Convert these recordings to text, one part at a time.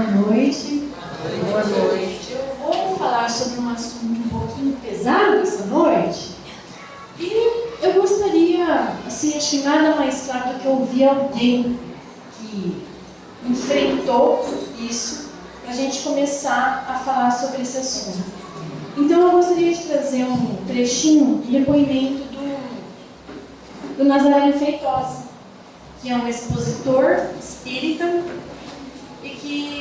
Boa noite. Boa noite. Eu vou falar sobre um assunto um pouquinho pesado essa noite. E eu gostaria, assim, acho que nada mais claro do que ouvir alguém que enfrentou isso, para a gente começar a falar sobre esse assunto. Então eu gostaria de trazer um trechinho, um depoimento do Nazareno Feitosa, que é um expositor espírita e que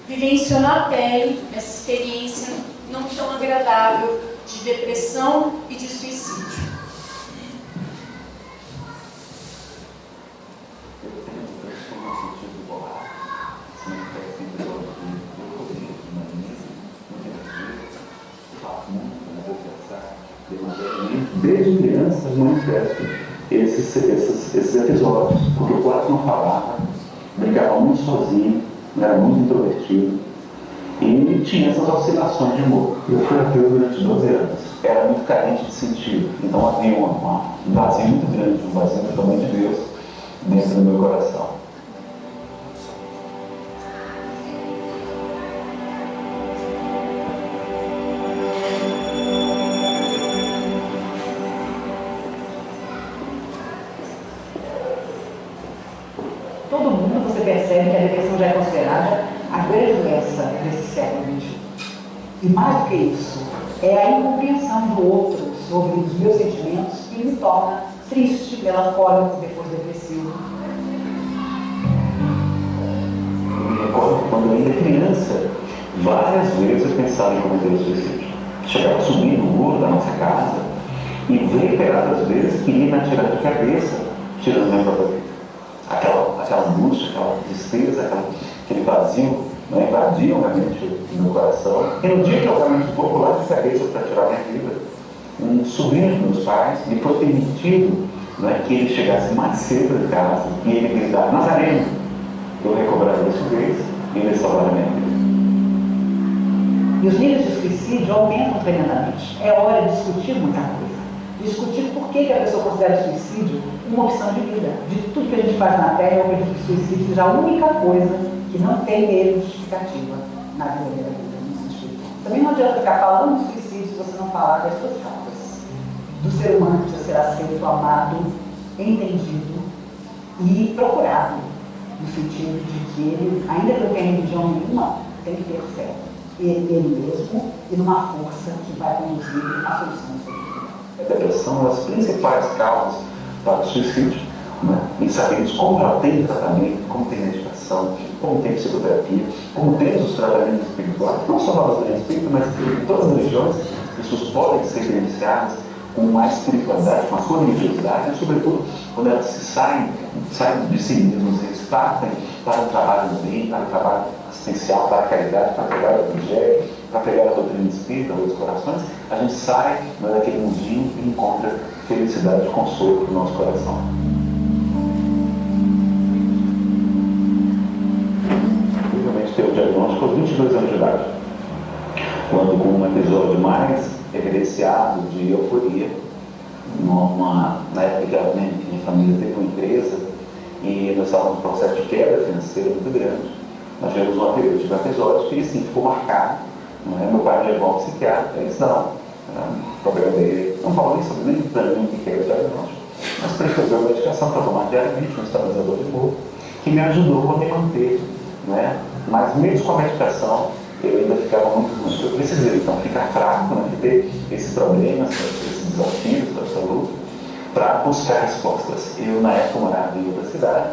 vivenciou na pele essa experiência não tão agradável de depressão e de suicídio. Desde criança manifesto esses episódios, porque eu quase não falava, brincava muito sozinho, era muito introvertido e tinha essas oscilações de humor. Eu fui ateu durante 12 anos, era muito carente de sentido, então havia um vazio muito grande, um vazio do tamanho de Deus dentro do meu coração. Todo mundo, você percebe que a depressão já é considerada a grande doença desse século XXI. E mais do que isso, é a incompreensão do outro sobre os meus sentimentos que me torna triste, melancólico, depois depressivo. Eu me recordo que quando eu ainda criança, várias vezes eu pensava em cometer o suicídio. Chegava a subir no muro da nossa casa e reiteradas vezes queria me atirar de cabeça, tirando minha própria vida. Aquela angústia, aquela tristeza, aquele vazio, né, invadiam realmente o meu coração. E no dia que eu realmente vou pular de cabeça para tirar minha vida, um sobrinho dos meus pais me foi permitido, né, que ele chegasse mais cedo de casa e ele gritar: Nazareno! Eu recobraria a lucidez e ele salvaria a minha vida. E os níveis de suicídio aumentam tremendamente. É hora de discutir muita coisa. Discutir por que a pessoa considera o suicídio uma opção de vida. De tudo que a gente faz na Terra, eu acredito que o suicídio seja a única coisa que não tem meio justificativa na vida da vida, no sentido. Também não adianta ficar falando de suicídio se você não falar das suas causas. Do ser humano que precisa ser aceito, amado, entendido e procurado. No sentido de que ele, ainda que não tenha religião nenhuma, tem que ter fé. Ele mesmo e numa força que vai conduzir a solução do seu vida. A depressão é uma das principais causas para o suicídio, né? E sabemos como ela tem tratamento, como tem medicação, como tem psicoterapia, como tem os tratamentos espirituais, não só na doutrina espírita, mas em todas as religiões, as pessoas podem ser beneficiadas com mais espiritualidade, com a sua religiosidade, e sobretudo quando elas saem de si mesmas, eles partem para o trabalho do bem, para o trabalho assistencial, para a caridade, para pegar o evangelho, para pegar a doutrina espírita, os corações, a gente sai, né, daquele mundinho e encontra felicidade e consolo para o nosso coração. Eu realmente teve o diagnóstico aos 22 anos de idade, quando com um episódio mais evidenciado de euforia, na época que minha família teve uma empresa e nós estávamos num processo de quebra financeira muito grande. Nós tivemos um episódio que assim, ficou marcado. Meu pai me levou ao psiquiatra, ele disse: não, o problema dele, não falou nem sobre nem para mim o que era o diagnóstico, mas prescreveu uma medicação para tomar diariamente, um estabilizador de humor, que me ajudou a me manter, né? Mas mesmo com a medicação, eu ainda ficava muito. Eu precisei então ficar fraco, né? Ter esse problema, esses desafios da saúde, para buscar respostas. Eu, na época, morava em outra cidade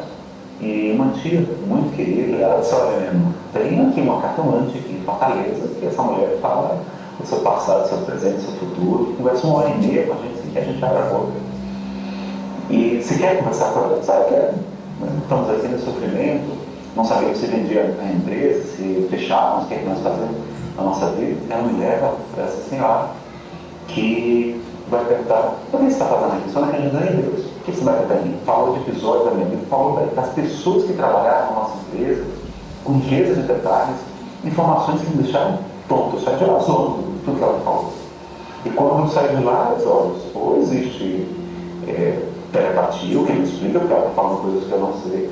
e uma tia muito querida, ela disse: olha, tem aqui uma cartomante aqui em Fortaleza, que essa mulher fala do seu passado, do seu presente, do seu futuro, conversa 1h30 com a gente, assim, que a gente abre a boca. E se quer conversar com ela, sabe, quero. Estamos aqui no sofrimento, não sabemos se vendia a empresa, se fechávamos, o que é que nós fazemos na nossa vida. Ela me leva para essa senhora que vai perguntar: o que você está fazendo aqui? Só não acreditando em Deus. O que você vai perguntar em mim? Falou de episódios da minha vida, falou das pessoas que trabalharam na nossa empresa, com riqueza de detalhes, informações que me deixaram tonto. Eu saí de lá tudo que ela falou. E quando eu saí de lá, ou existe telepatia, o que ele explica, porque ela está falando coisas que eu não sei,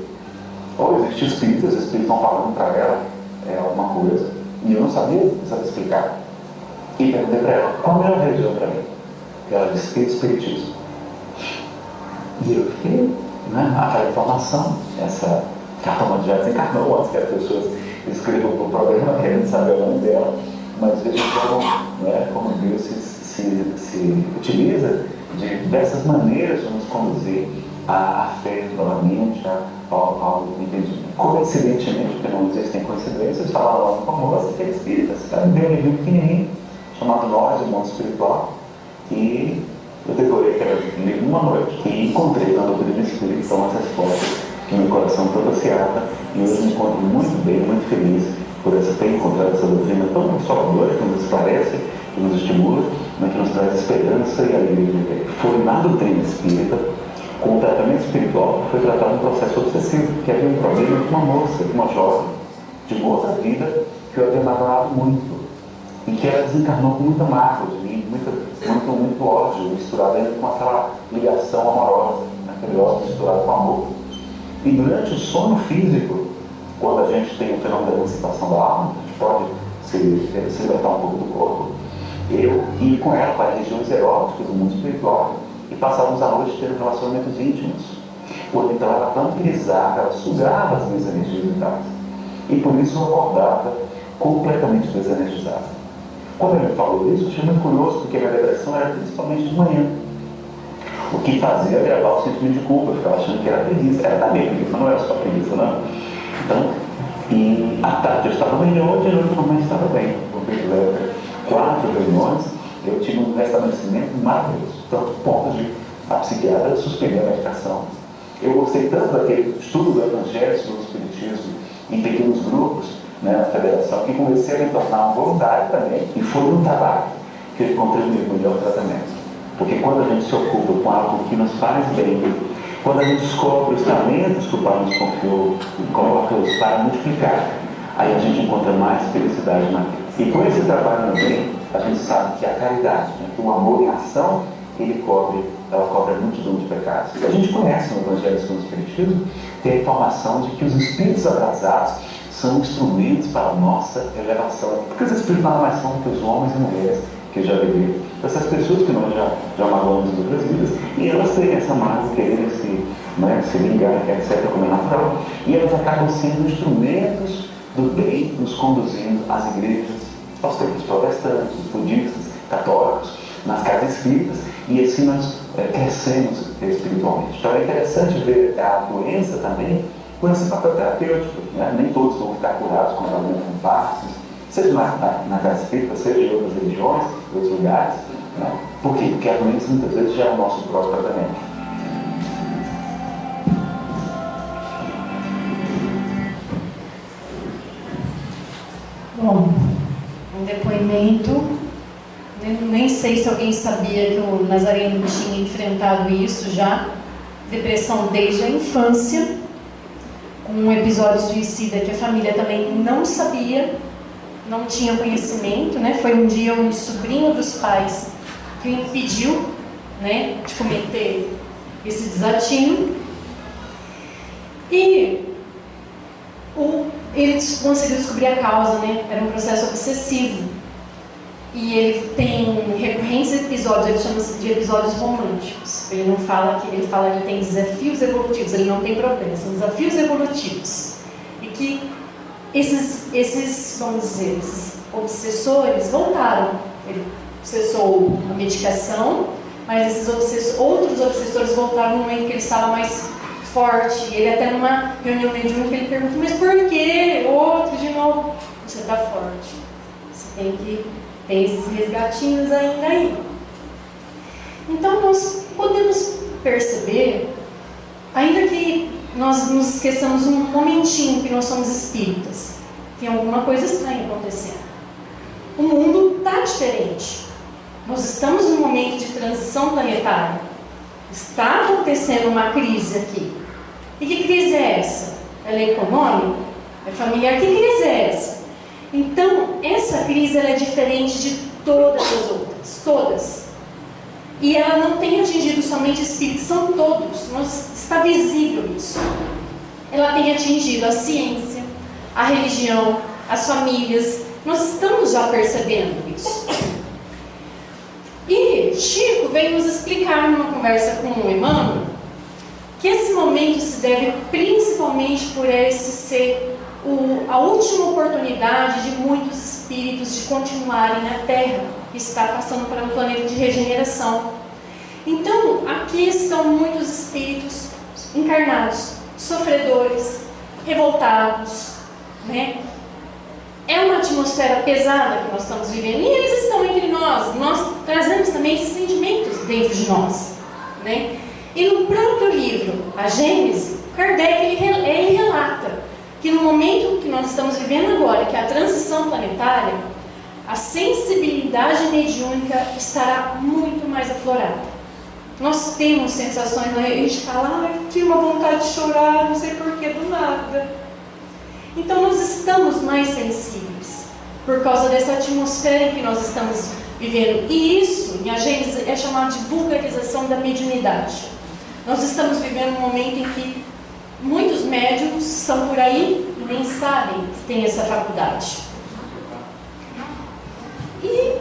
Ou existem espíritos, os espíritos estão falando para ela alguma coisa, e eu não sabia explicar. E perguntei para ela, qual a melhor religião para mim? E ela disse, espiritismo. E eu fiquei, né, aquela informação, essa cartão já desencarnou antes que as pessoas escrevam para o programa querendo saber o nome dela, mas veja como Deus se utiliza de diversas maneiras de nos conduzir à fé novamente, ao entendimento. Coincidentemente, porque não existem coincidências, eu estava lá com a moça que é espírita, ela me deu um livro pequenininho, chamado Nós, o Mundo Espiritual, e eu decorei aquele livro uma noite e encontrei na doutrina espírita essas respostas que meu coração todo se ata, e hoje me encontro muito bem, muito feliz por ter encontrado essa doutrina tão consoladora, que nos esclarece, que nos estimula, mas que nos traz esperança e alegria de viver. Foi na doutrina espírita, com o tratamento espiritual, que foi tratado um processo obsessivo, que havia um problema de uma moça, de uma jovem, de uma outra vida, que eu havia magoado muito, e que ela desencarnou com muita mágoa de mim, muito ódio, misturado ainda com aquela ligação amorosa, aquele ódio misturado com amor. E durante o sono físico, quando a gente tem o fenômeno da emancipação da alma, a gente pode se libertar um pouco do corpo, eu ia com ela para regiões eróticas do mundo espiritual e passávamos a noite tendo relacionamentos íntimos. Porque então ela vampirizava, ela sugava as minhas energias vitais. E por isso eu acordava completamente desenergizado. Quando ele me falou isso, eu achei muito curioso, porque a minha depressão era principalmente de manhã. O que fazia gravar o sentimento de culpa, eu ficava achando que era preguiça. Era também preguiça, não era só preguiça, não. Então, e à tarde eu estava melhor, de noite normalmente estava bem. Porque 4 reuniões, eu tive um restabelecimento maravilhoso. Tanto ponto de a psiquiatra suspender a medicação. Eu gostei tanto daquele estudo do Evangelho sobre o Espiritismo em pequenos grupos, na federação, que comecei a me tornar um voluntário também, e foi um trabalho que eu encontrei o melhor tratamento. Porque quando a gente se ocupa com algo que nos faz bem, quando a gente descobre os talentos que o Pai nos confiou e coloca-os para multiplicar, aí a gente encontra mais felicidade na vida. E com esse trabalho no bem, a gente sabe que a caridade, que o amor em ação, ela cobre a multidão de pecados. A gente conhece no Evangelho segundo o Espiritismo, tem a informação de que os espíritos atrasados são instrumentos para a nossa elevação. Porque os espíritos nada mais são que os homens e mulheres que já viveram. Essas pessoas que nós já magoamos em outras vidas, e elas têm essa mágoa, querem se ligar, etc., como é natural, e elas acabam sendo instrumentos do bem, nos conduzindo às igrejas, aos templos protestantes, budistas, católicos, nas casas espíritas, e assim nós crescemos espiritualmente. Então é interessante ver a doença também com esse papel terapêutico. Nem todos vão ficar curados com tratamento com passos, seja na casa espírita, seja em outras religiões, em outros lugares. Por quê? Porque a doença muitas vezes já é o nosso próprio tratamento. Bom, um depoimento. Nem sei se alguém sabia que o Nazareno tinha enfrentado isso já. Depressão desde a infância, com um episódio suicida que a família também não sabia, não tinha conhecimento, né? Foi um dia um sobrinho dos pais que o impediu, né, de cometer esse desatino. E ele conseguiu descobrir a causa, né? Era um processo obsessivo. E ele tem recorrentes episódios, ele chama-se de episódios românticos. Ele não fala que ele fala que ele tem desafios evolutivos, ele não tem problema, são desafios evolutivos. E que esses vamos dizer, esses obsessores voltaram. Ele obsessou a medicação, mas esses outros obsessores voltaram no momento que ele estava mais forte. Ele até numa reunião mediúnica ele pergunta, mas por que? Outro de novo. Você está forte. Você tem que ter esses resgatinhos ainda aí. Então nós podemos perceber, ainda que nós nos esqueçamos um momentinho que nós somos espíritas, tem alguma coisa estranha acontecendo. O mundo está diferente. Nós estamos num momento de transição planetária. Está acontecendo uma crise aqui. E que crise é essa? Ela é econômica? É familiar? Que crise é essa? Então, essa crise ela é diferente de todas as outras. Todas. E ela não tem atingido somente espíritos, são todos. Está visível isso. ela tem atingido a ciência, a religião, as famílias. Nós estamos já percebendo isso. E Chico veio nos explicar numa conversa com o Emmanuel que esse momento se deve principalmente por esse ser a última oportunidade de muitos espíritos de continuarem na Terra, que está passando para um planeta de regeneração. Então, aqui estão muitos espíritos encarnados, sofredores, revoltados, né? É uma atmosfera pesada que nós estamos vivendo, e eles estão entre nós. Nós trazemos também esses sentimentos dentro de nós, né? E no próprio livro, A Gênese, Kardec ele relata que no momento que nós estamos vivendo agora, que é a transição planetária, a sensibilidade mediúnica estará muito mais aflorada. Nós temos sensações, a gente fala, eu tinha uma vontade de chorar, não sei porquê, do nada. Então nós estamos mais sensíveis, por causa dessa atmosfera em que nós estamos vivendo. E isso, em A Gênese, é chamado de vulgarização da mediunidade. Nós estamos vivendo um momento em que muitos médiums estão por aí e nem sabem que tem essa faculdade. E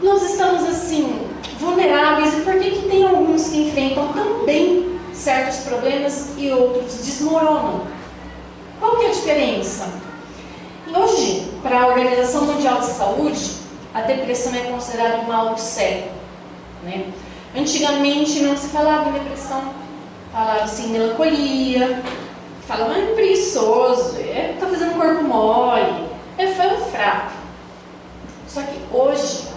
nós estamos assim, vulneráveis. E por que tem alguns que enfrentam tão bem certos problemas e outros desmoronam? Qual que é a diferença? Hoje, para a Organização Mundial de Saúde, a depressão é considerada um mal do século, né? Antigamente não se falava em depressão, falava-se em melancolia, falava, é preguiçoso, está fazendo corpo mole, é fraco. Só que hoje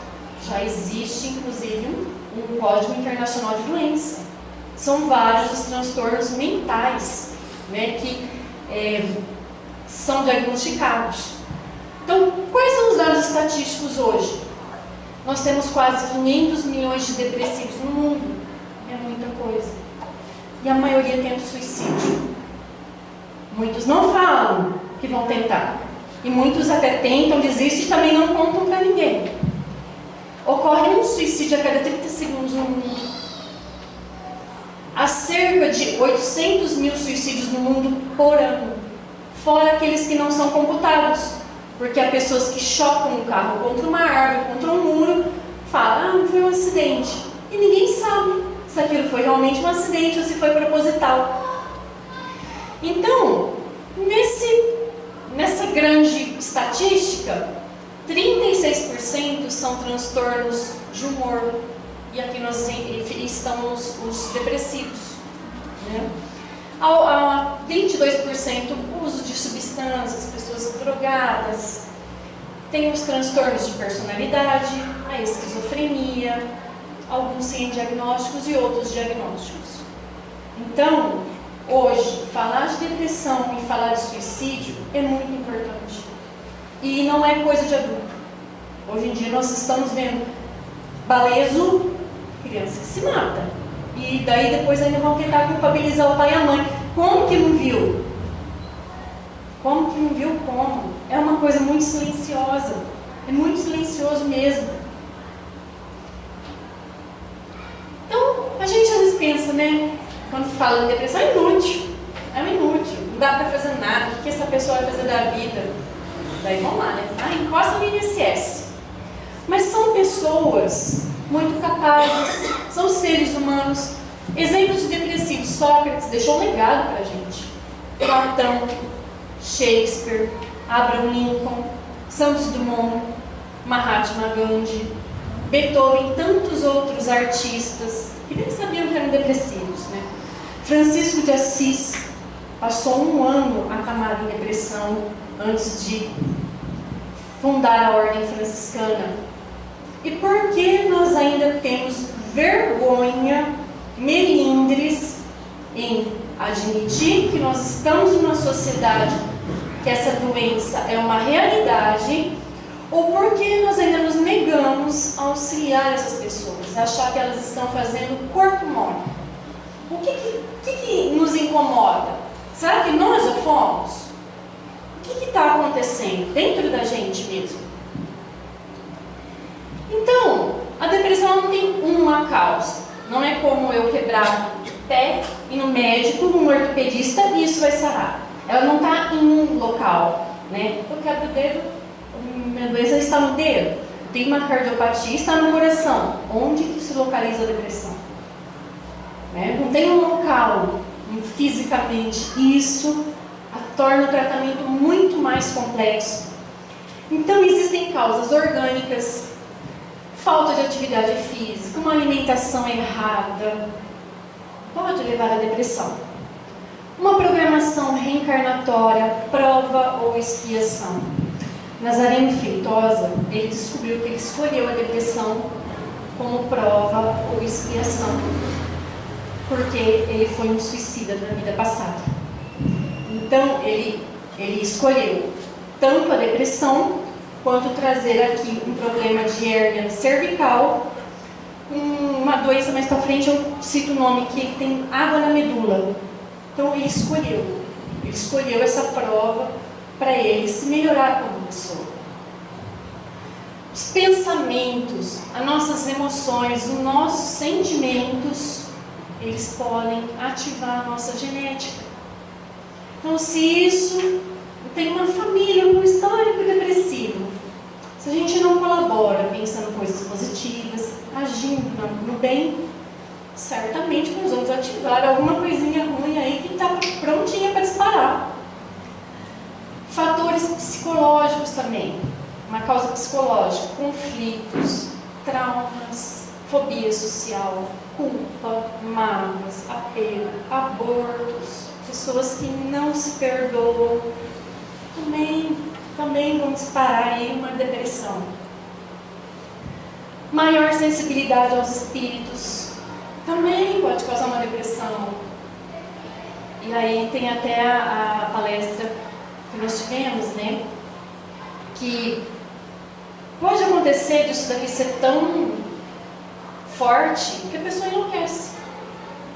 já existe, inclusive, um Código Internacional de Doença. São vários os transtornos mentais, né, que são diagnosticados. Então, quais são os dados estatísticos hoje? Nós temos quase 500 milhões de depressivos no mundo. É muita coisa. E a maioria tenta suicídio. Muitos não falam que vão tentar. E muitos até tentam, desistem e também não contam para ninguém. Ocorre um suicídio a cada 30 segundos no mundo. Há cerca de 800 mil suicídios no mundo por ano. Fora aqueles que não são computados. Porque há pessoas que chocam o carro contra uma árvore, contra um muro, falam, não foi um acidente. E ninguém sabe se aquilo foi realmente um acidente ou se foi proposital. Então, nessa grande estatística, 36% são transtornos de humor. E aqui nós estamos os depressivos, né? 22% uso de substâncias, pessoas drogadas, tem os transtornos de personalidade, a esquizofrenia, alguns sem diagnósticos e outros diagnósticos. Então, hoje, falar de depressão e falar de suicídio é muito importante. E não é coisa de adulto. Hoje em dia nós estamos vendo balezo, criança que se mata. E daí depois ainda vão tentar culpabilizar o pai e a mãe. Como que não viu? Como que não viu como? É uma coisa muito silenciosa. É muito silencioso mesmo. Então, a gente às vezes pensa, né? Quando fala de depressão, é inútil. É inútil. Não dá pra fazer nada. O que essa pessoa vai fazer da vida? Daí vão lá, né? Encosta no INSS. Mas são pessoas muito capazes, são seres humanos. Exemplos de depressivos: Sócrates deixou um legado para a gente. Platão, Shakespeare, Abraham Lincoln, Santos Dumont, Mahatma Gandhi, Beethoven e tantos outros artistas que nem sabiam que eram depressivos, né? Francisco de Assis passou 1 ano acamado em depressão antes de fundar a Ordem Franciscana. E por que nós ainda temos vergonha, melindres, em admitir que nós estamos numa sociedade que essa doença é uma realidade, ou por que nós ainda nos negamos a auxiliar essas pessoas, a achar que elas estão fazendo corpo mole? O que nos incomoda? Será que nós já fomos? O que está acontecendo dentro da gente mesmo? Então, a depressão não tem uma causa. Não é como eu quebrar pé, ir no médico, no ortopedista, e isso vai sarar. Ela não está em um local, né? Eu quebro o dedo, minha doença está no dedo. Tem uma cardiopatia, está no coração. Onde que se localiza a depressão? Né? Não tem um local fisicamente. Isso torna o tratamento muito mais complexo. Então existem causas orgânicas, falta de atividade física, uma alimentação errada, pode levar à depressão. Uma programação reencarnatória, prova ou expiação. Nazareno Feitosa, ele descobriu que ele escolheu a depressão como prova ou expiação, porque ele foi um suicida na vida passada. Então, ele escolheu tanto a depressão, quanto trazer aqui um problema de hérnia cervical, uma doença mais para frente, eu cito o nome, que ele tem água na medula. Então, ele escolheu essa prova para ele se melhorar como pessoa. Os pensamentos, as nossas emoções, os nossos sentimentos, eles podem ativar a nossa genética. Então, se isso tem uma família com histórico depressivo, se a gente não colabora pensando coisas positivas, agindo no bem, certamente nós vamos ativar alguma coisinha ruim aí que está prontinha para disparar. Fatores psicológicos também, uma causa psicológica, conflitos, traumas, fobia social, culpa, mágoas, apego, abortos, pessoas que não se perdoam, também vão disparar aí uma depressão. Maior sensibilidade aos espíritos também pode causar uma depressão. E aí tem até a palestra que nós tivemos, né? Que pode acontecer disso daqui ser tão forte que a pessoa enlouquece.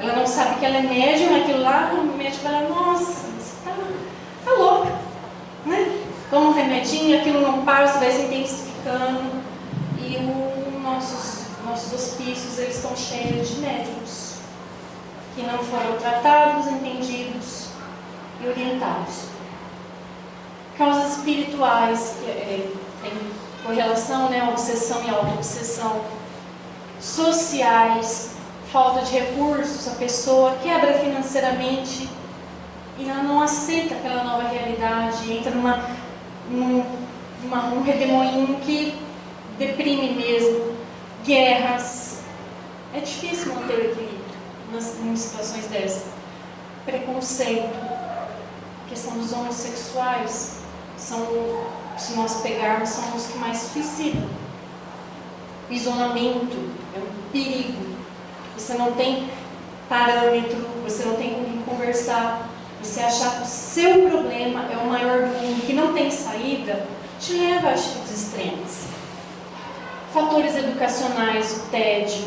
Ela não sabe que ela é médium, aquilo lá, o médico vai lá, nossa, você tá louca, né? Toma um remedinho, aquilo não para, você vai se intensificando. E nossos hospícios, eles estão cheios de médiums que não foram tratados, entendidos e orientados. Causas espirituais, tem correlação, né? Obsessão e auto-obsessão. Sociais, falta de recursos, a pessoa quebra financeiramente e ela não aceita aquela nova realidade, entra num redemoinho que deprime mesmo. Guerras, é difícil manter o equilíbrio em situações dessas. Preconceito, questão dos homossexuais, se nós pegarmos, são os que mais suicidam. Isolamento é um perigo. Você não tem parâmetro, você não tem com quem conversar. Você achar que o seu problema é o maior do mundo, que não tem saída, te leva a atitudes extremas. Fatores educacionais, o tédio.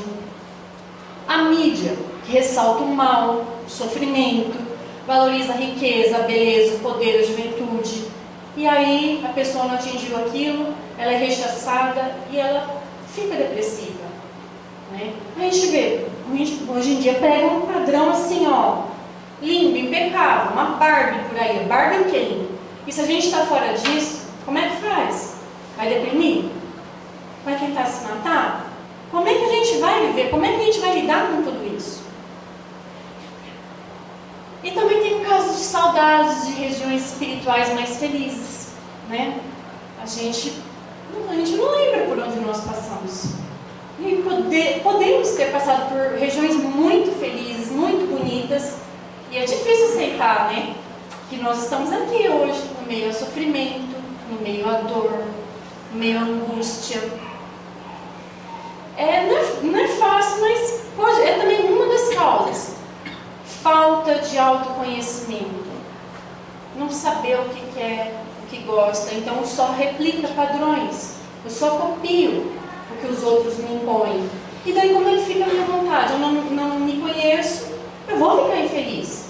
A mídia, que ressalta o mal, o sofrimento, valoriza a riqueza, a beleza, o poder, a juventude. E aí a pessoa não atingiu aquilo, ela é rechaçada e ela fica depressiva, né? A gente vê, hoje em dia pega um padrão assim, ó, lindo, impecável, uma Barbie por aí, Barbie quem? E se a gente está fora disso, como é que faz? Vai deprimir? Vai tentar se matar? Como é que a gente vai viver? Como é que a gente vai lidar com tudo isso? E também tem casos de saudades de regiões espirituais mais felizes, né? A gente não lembra por onde nós passamos. E podemos ter passado por regiões muito felizes, muito bonitas, e é difícil aceitar, né? Que nós estamos aqui hoje, no meio ao sofrimento, no meio à dor, no meio à angústia. Não é fácil, mas é também uma das causas. Falta de autoconhecimento. Não saber o que quer, o que gosta. Então só replica padrões. Eu só copio o que os outros me impõem. E daí como é que fica a minha vontade? Eu não me conheço, eu vou ficar infeliz.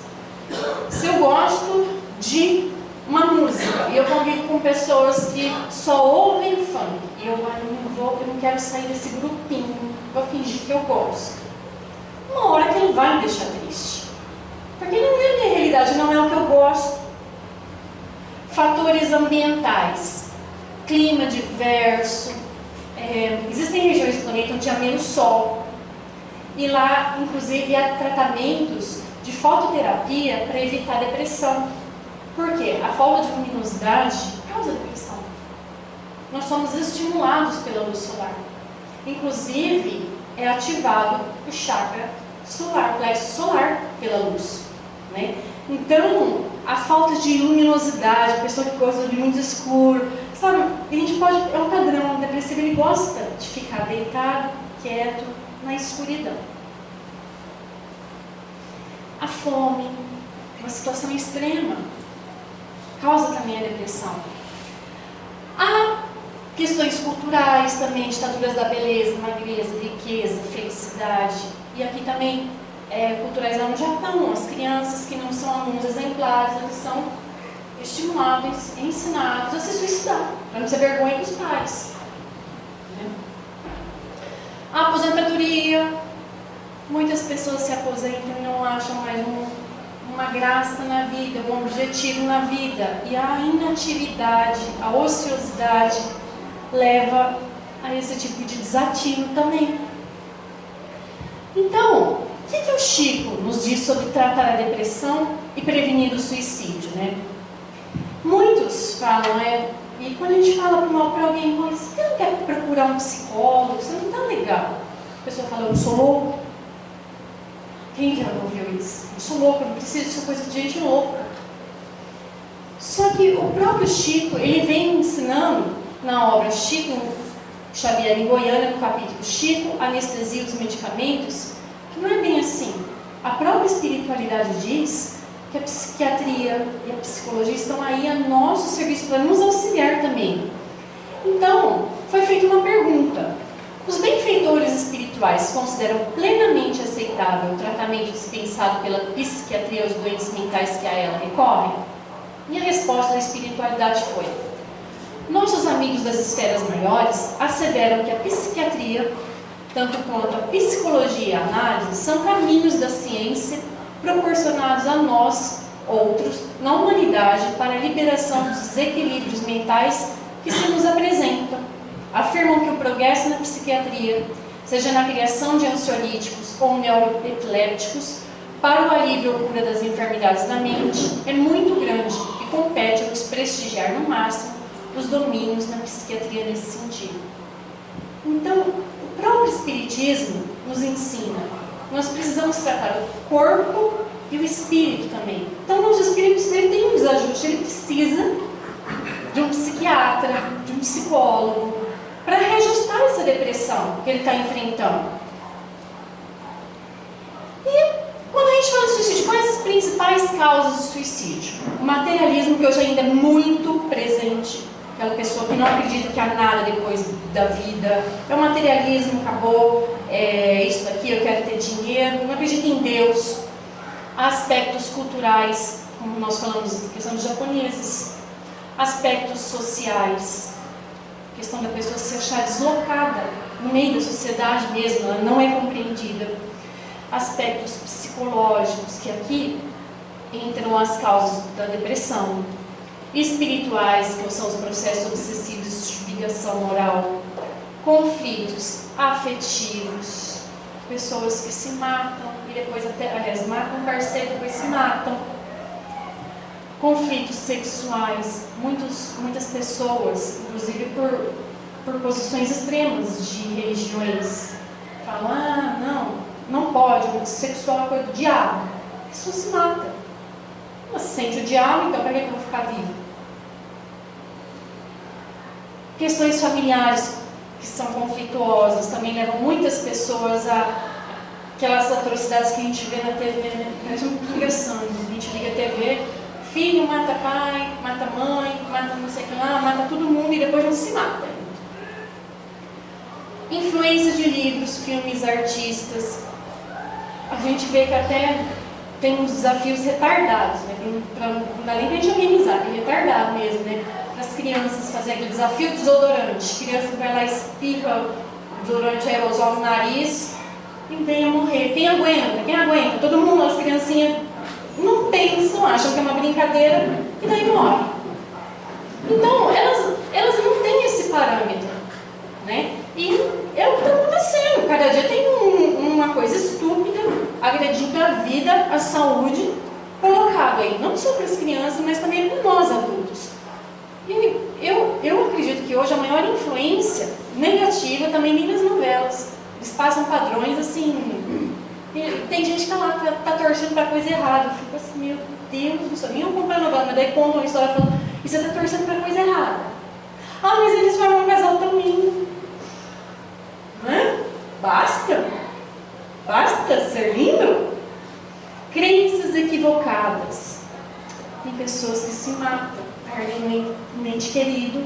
Se eu gosto de uma música e eu convivo com pessoas que só ouvem funk e eu não quero sair desse grupinho, vou fingir que eu gosto. Uma hora aquilo não vai me deixar triste. Porque não é a minha realidade, não é o que eu gosto. Fatores ambientais. Clima diverso. Existem regiões do planeta onde há menos sol. E lá, inclusive, há tratamentos de fototerapia para evitar depressão. Por quê? A falta de luminosidade causa depressão. Nós somos estimulados pela luz solar. Inclusive, é ativado o chakra solar, o plexo solar pela luz. Né? Então, a falta de luminosidade, a pessoa que gosta de muito escuro, sabe? A gente pode, é um padrão, o depressivo ele gosta de ficar deitado, quieto, na escuridão. A fome, uma situação extrema, causa também a depressão. Há questões culturais também, ditaduras da beleza, magreza, riqueza, felicidade. E aqui também, culturais lá no Japão, as crianças que não são alunos exemplares, eles são estimulados, ensinados a se suicidar, para não ser vergonha dos pais. A aposentadoria, muitas pessoas se aposentam e não acham mais uma graça na vida, um objetivo na vida. E a inatividade, a ociosidade leva a esse tipo de desatino também. Então, o que o Chico nos diz sobre tratar a depressão e prevenir o suicídio, né? Muitos falam, e quando a gente fala para alguém, você não quer procurar um psicólogo, você não está legal. A pessoa fala, eu sou louco. Quem já ouviu isso? Eu sou louco, eu não preciso disso, coisa de gente louca. Só que o próprio Chico, ele vem ensinando na obra Chico Xavier em Goiânia, no capítulo Chico, Anestesia e os Medicamentos, que não é bem assim. A própria espiritualidade diz que a psiquiatria e a psicologia estão aí a nosso serviço para nos auxiliar também. Então, foi feita uma pergunta. Os benfeitores espirituais consideram plenamente aceitável o tratamento dispensado pela psiquiatria aos doentes mentais que a ela recorrem? E a resposta da espiritualidade foi: nossos amigos das esferas maiores asseveram que a psiquiatria, tanto quanto a psicologia e a análise, são caminhos da ciência proporcionados a nós, outros, na humanidade, para a liberação dos desequilíbrios mentais que se nos apresentam. Afirmam que o progresso na psiquiatria, seja na criação de ansiolíticos ou neuroepilépticos, para o alívio ou cura das enfermidades da mente, é muito grande e compete a nos prestigiar no máximo os domínios na psiquiatria nesse sentido. Então, o próprio Espiritismo nos ensina, nós precisamos tratar o corpo e o espírito também. Então, o nosso espírito tem um desajuste, ele precisa de um psiquiatra, de um psicólogo, para reajustar essa depressão que ele está enfrentando. E quando a gente fala de suicídio, quais as principais causas do suicídio? O materialismo, que hoje ainda é muito presente. Aquela pessoa que não acredita que há nada depois da vida. É o materialismo, acabou, isso daqui, eu quero ter dinheiro. Não acredita em Deus. Aspectos culturais, como nós falamos, questão dos japoneses. Aspectos sociais. Questão da pessoa se achar deslocada no meio da sociedade mesmo, ela não é compreendida. Aspectos psicológicos, que aqui entram as causas da depressão. Espirituais, que são os processos obsessivos de subjugação moral. Conflitos afetivos, pessoas que se matam e depois matam um parceiro e depois se matam. Conflitos sexuais, muitas pessoas, inclusive por posições extremas de religiões, falam, não pode, o sexual é coisa do diabo. A pessoa se mata. Ela se sente o diabo, então para que eu vou ficar viva? Questões familiares que são conflituosas também levam muitas pessoas a aquelas atrocidades que a gente vê na TV, né? Parece um pinga-sangue. A gente liga a TV, filho mata pai, mata mãe, mata não sei o que lá, mata todo mundo e depois não se mata. Influência de livros, filmes, artistas. A gente vê que até tem uns desafios retardados, né? Não dá nem pra gente organizar, é retardado mesmo, né? Para as crianças fazerem aquele desafio do desodorante. A criança vai lá e espirra o desodorante aerosol no nariz e vem a morrer. Quem aguenta? Quem aguenta? Todo mundo, as criancinhas, não pensam, acham que é uma brincadeira e daí morre. Então, elas não têm esse parâmetro, né? E é o que está acontecendo. Cada dia tem uma coisa estúpida agredindo a vida, a saúde, colocado aí, não só para as crianças, mas também para nós adultos. E eu acredito que hoje a maior influência negativa também vem nas novelas. Eles passam padrões assim. Tem gente que tá torcendo para coisa errada. Eu fico assim, meu Deus do céu, nem acompanho a novela, mas daí conta uma história falando, e você está torcendo para coisa errada. Ah, mas eles formam um casal tão lindo. Né? Basta ser lindo. Crenças equivocadas. Tem pessoas que se matam, perdem um ente querido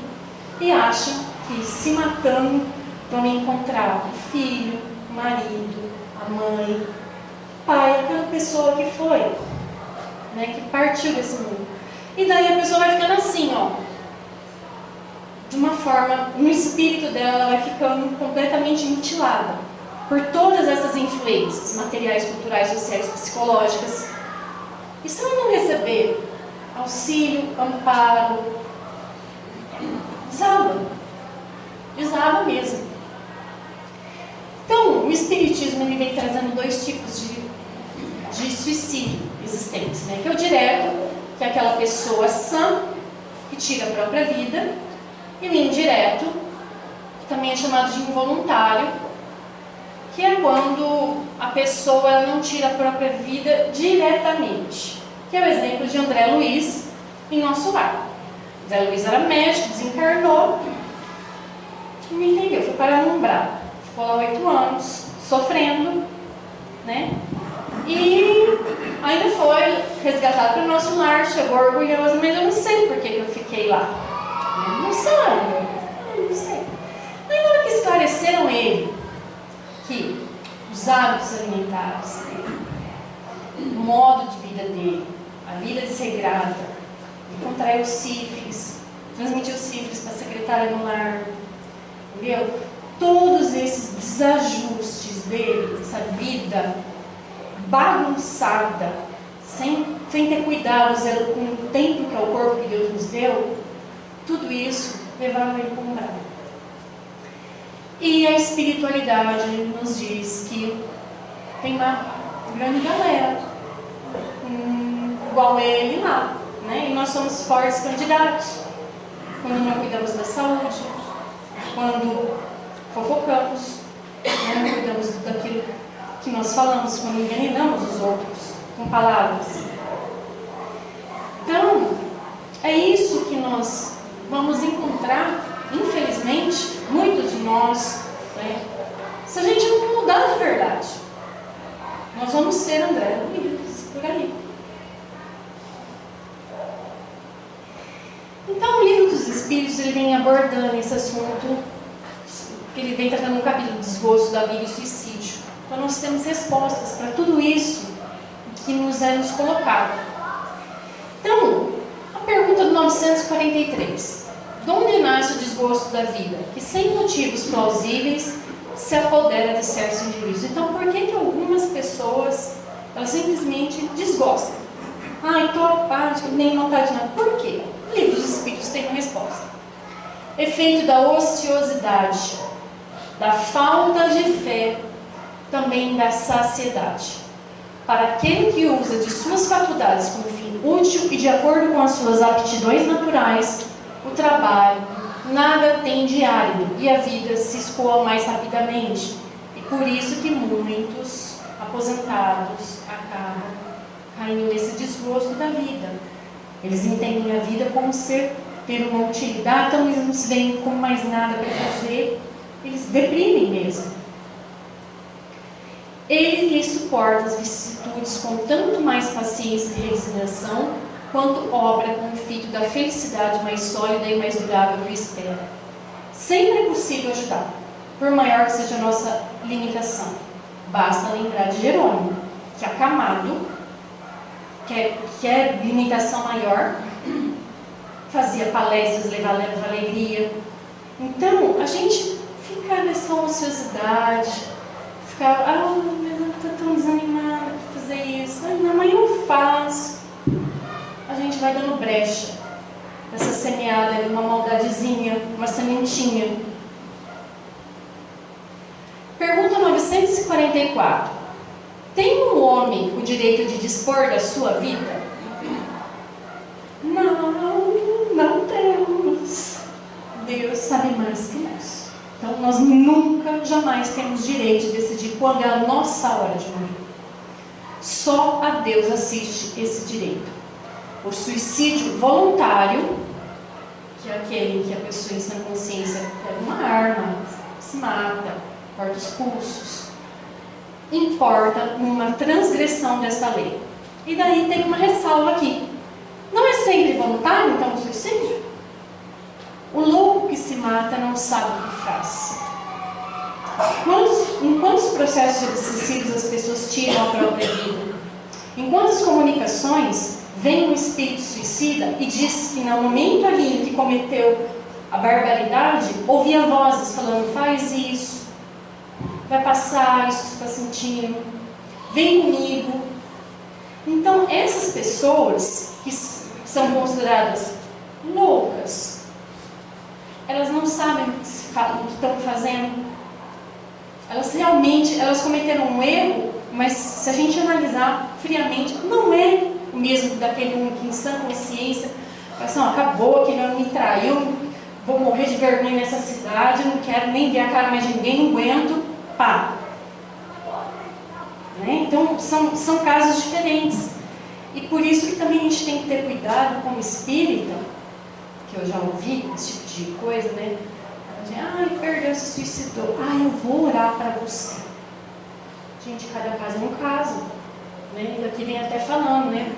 e acham que se matando vão encontrar o filho, o marido, a mãe, o pai, aquela pessoa que foi, né, que partiu desse mundo. E daí a pessoa vai ficando assim, ó, de uma forma, no espírito dela, ela vai ficando completamente mutilada por todas essas influências materiais, culturais, sociais, psicológicas. E se ela não receber auxílio, amparo, desaba mesmo. Então, o Espiritismo ele vem trazendo dois tipos de suicídio existentes, né? Que é o direto, que é aquela pessoa sã que tira a própria vida, e o indireto, que também é chamado de involuntário, que é quando a pessoa não tira a própria vida diretamente, que é o exemplo de André Luiz em nosso lar. André Luiz era médico, desencarnou, não entendeu, foi para um umbral, ficou lá 8 anos, sofrendo, né? E ainda foi resgatado para o nosso lar, chegou orgulhoso, mas eu não sei por que eu fiquei lá. Não sei. Aí na hora que esclareceram ele que os hábitos alimentares, o modo de vida dele, a vida desregrada, ele contraiu sífilis, transmitiu sífilis para a secretária do lar, entendeu? Todos esses desajustes dele, essa vida bagunçada, sem ter cuidado com o tempo que é o corpo que Deus nos deu, tudo isso levava ele para o umbral. E a espiritualidade nos diz que tem uma grande galera igual ele lá, né? E nós somos fortes candidatos quando não cuidamos da saúde, quando fofocamos, não cuidamos daquilo que nós falamos, quando envenenamos os outros com palavras. Então, é isso que nós vamos encontrar, infelizmente, muitos de nós, né? Se a gente não mudar de verdade, nós vamos ser André Luiz por aí. Então, o Livro dos Espíritos ele vem abordando esse assunto, ele vem tratando um capítulo de desgosto da vida e suicídio. Então, nós temos respostas para tudo isso que nos é nos colocado. Então, a pergunta do 943. De onde nasce o desgosto da vida, que sem motivos plausíveis se apodera de certos indivíduos? Então, por que algumas pessoas elas simplesmente desgostam? Estou apática, nem vontade de nada. Por quê? O Livro dos Espíritos tem uma resposta. Efeito da ociosidade, da falta de fé, também da saciedade. Para aquele que usa de suas faculdades como fim útil e de acordo com as suas aptidões naturais, o trabalho nada tem de árido e a vida se escoa mais rapidamente. E por isso que muitos aposentados acabam caindo nesse desgosto da vida. Eles entendem a vida como ter uma utilidade, então eles não se veem com mais nada para fazer, eles deprimem mesmo. Ele lhe suporta as vicissitudes com tanto mais paciência e resignação, quanto obra com o fito da felicidade mais sólida e mais durável que o espera. Sempre é possível ajudar, por maior que seja a nossa limitação. Basta lembrar de Jerônimo, que acamado, que é limitação maior, fazia palestras, levava alegria. Então, a gente fica nessa ociosidade, ficar, vai dando brecha essa semeada ali, uma maldadezinha, uma sementinha. Pergunta 944. Tem um homem o direito de dispor da sua vida? Não temos. Deus sabe mais que nós. Então nós nunca, jamais temos direito de decidir quando é a nossa hora de morrer. Só a Deus assiste esse direito. O suicídio voluntário, que é aquele em que a pessoa em sã consciência pega uma arma, se mata, corta os pulsos, importa numa transgressão dessa lei. E daí tem uma ressalva aqui. Não é sempre voluntário, então, o suicídio? O louco que se mata não sabe o que faz. Em quantos processos obsessivos as pessoas tiram a própria vida? Em quantas comunicações vem um espírito suicida e diz que no momento ali em que cometeu a barbaridade, ouvia vozes falando: faz isso, vai passar isso que você está sentindo, vem comigo. Então essas pessoas que são consideradas loucas, elas não sabem o que estão fazendo. Elas cometeram um erro, mas se a gente analisar friamente, não é o mesmo daquele um que em sã consciência fala assim: acabou, aquele homem me traiu, vou morrer de vergonha nessa cidade, não quero nem ver a cara mais de ninguém, não aguento, pá. Né? Então são casos diferentes. E por isso que também a gente tem que ter cuidado como espírita, que eu já ouvi esse tipo de coisa, né? Perdeu, se suicidou. Eu vou orar para você. Gente, cada caso é um caso. Né? E aqui vem até falando, né?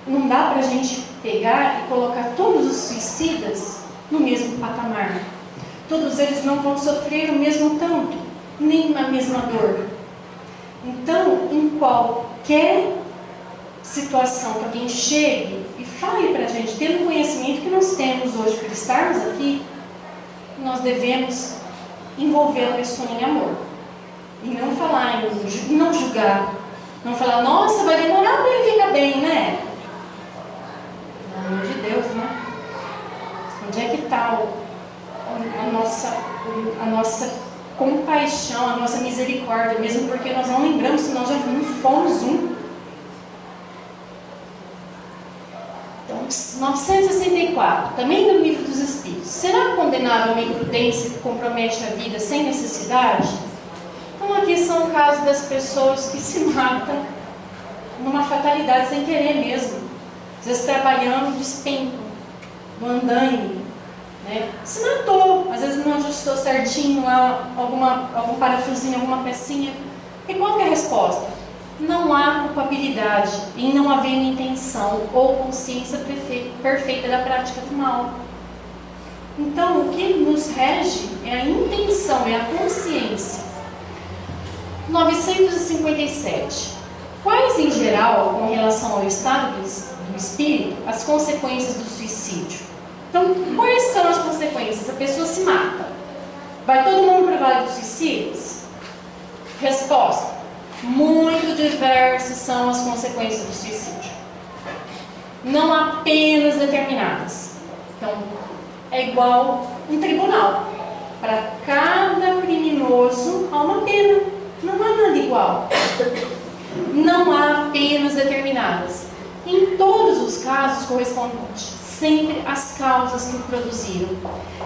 Não dá para a gente pegar e colocar todos os suicidas no mesmo patamar. Todos eles não vão sofrer o mesmo tanto, nem a mesma dor. Então, em qualquer situação que alguém chegue e fale para a gente, tendo o conhecimento que nós temos hoje por estarmos aqui, nós devemos envolver a pessoa em amor. E não falar, não julgar. Não falar: nossa, vai demorar para ele ficar bem, né? Pelo amor de Deus, né? Onde é que está a nossa compaixão, a nossa misericórdia, mesmo porque nós não lembramos se nós já fomos um. Então, 964, também no Livro dos Espíritos. Será condenável uma imprudência que compromete a vida sem necessidade? Então aqui são o caso das pessoas que se matam numa fatalidade sem querer mesmo. Às vezes trabalhando, despencam no andaime, né? Se matou, às vezes não ajustou certinho lá algum parafusinho, alguma pecinha. E qual que é a resposta? Não há culpabilidade em não haver intenção ou consciência perfeita da prática do mal. Então o que nos rege é a intenção, é a consciência. 957. Quais, em geral, com relação ao estado do espírito, as consequências do suicídio? Então, quais são as consequências? A pessoa se mata. Vai todo mundo para o Vale dos Suicidas? Resposta: muito diversas são as consequências do suicídio. Não apenas determinadas. Então, é igual um tribunal. Para cada criminoso há uma pena. Não há nada igual. Não há penas determinadas. Em todos os casos correspondem sempre às causas que o produziram.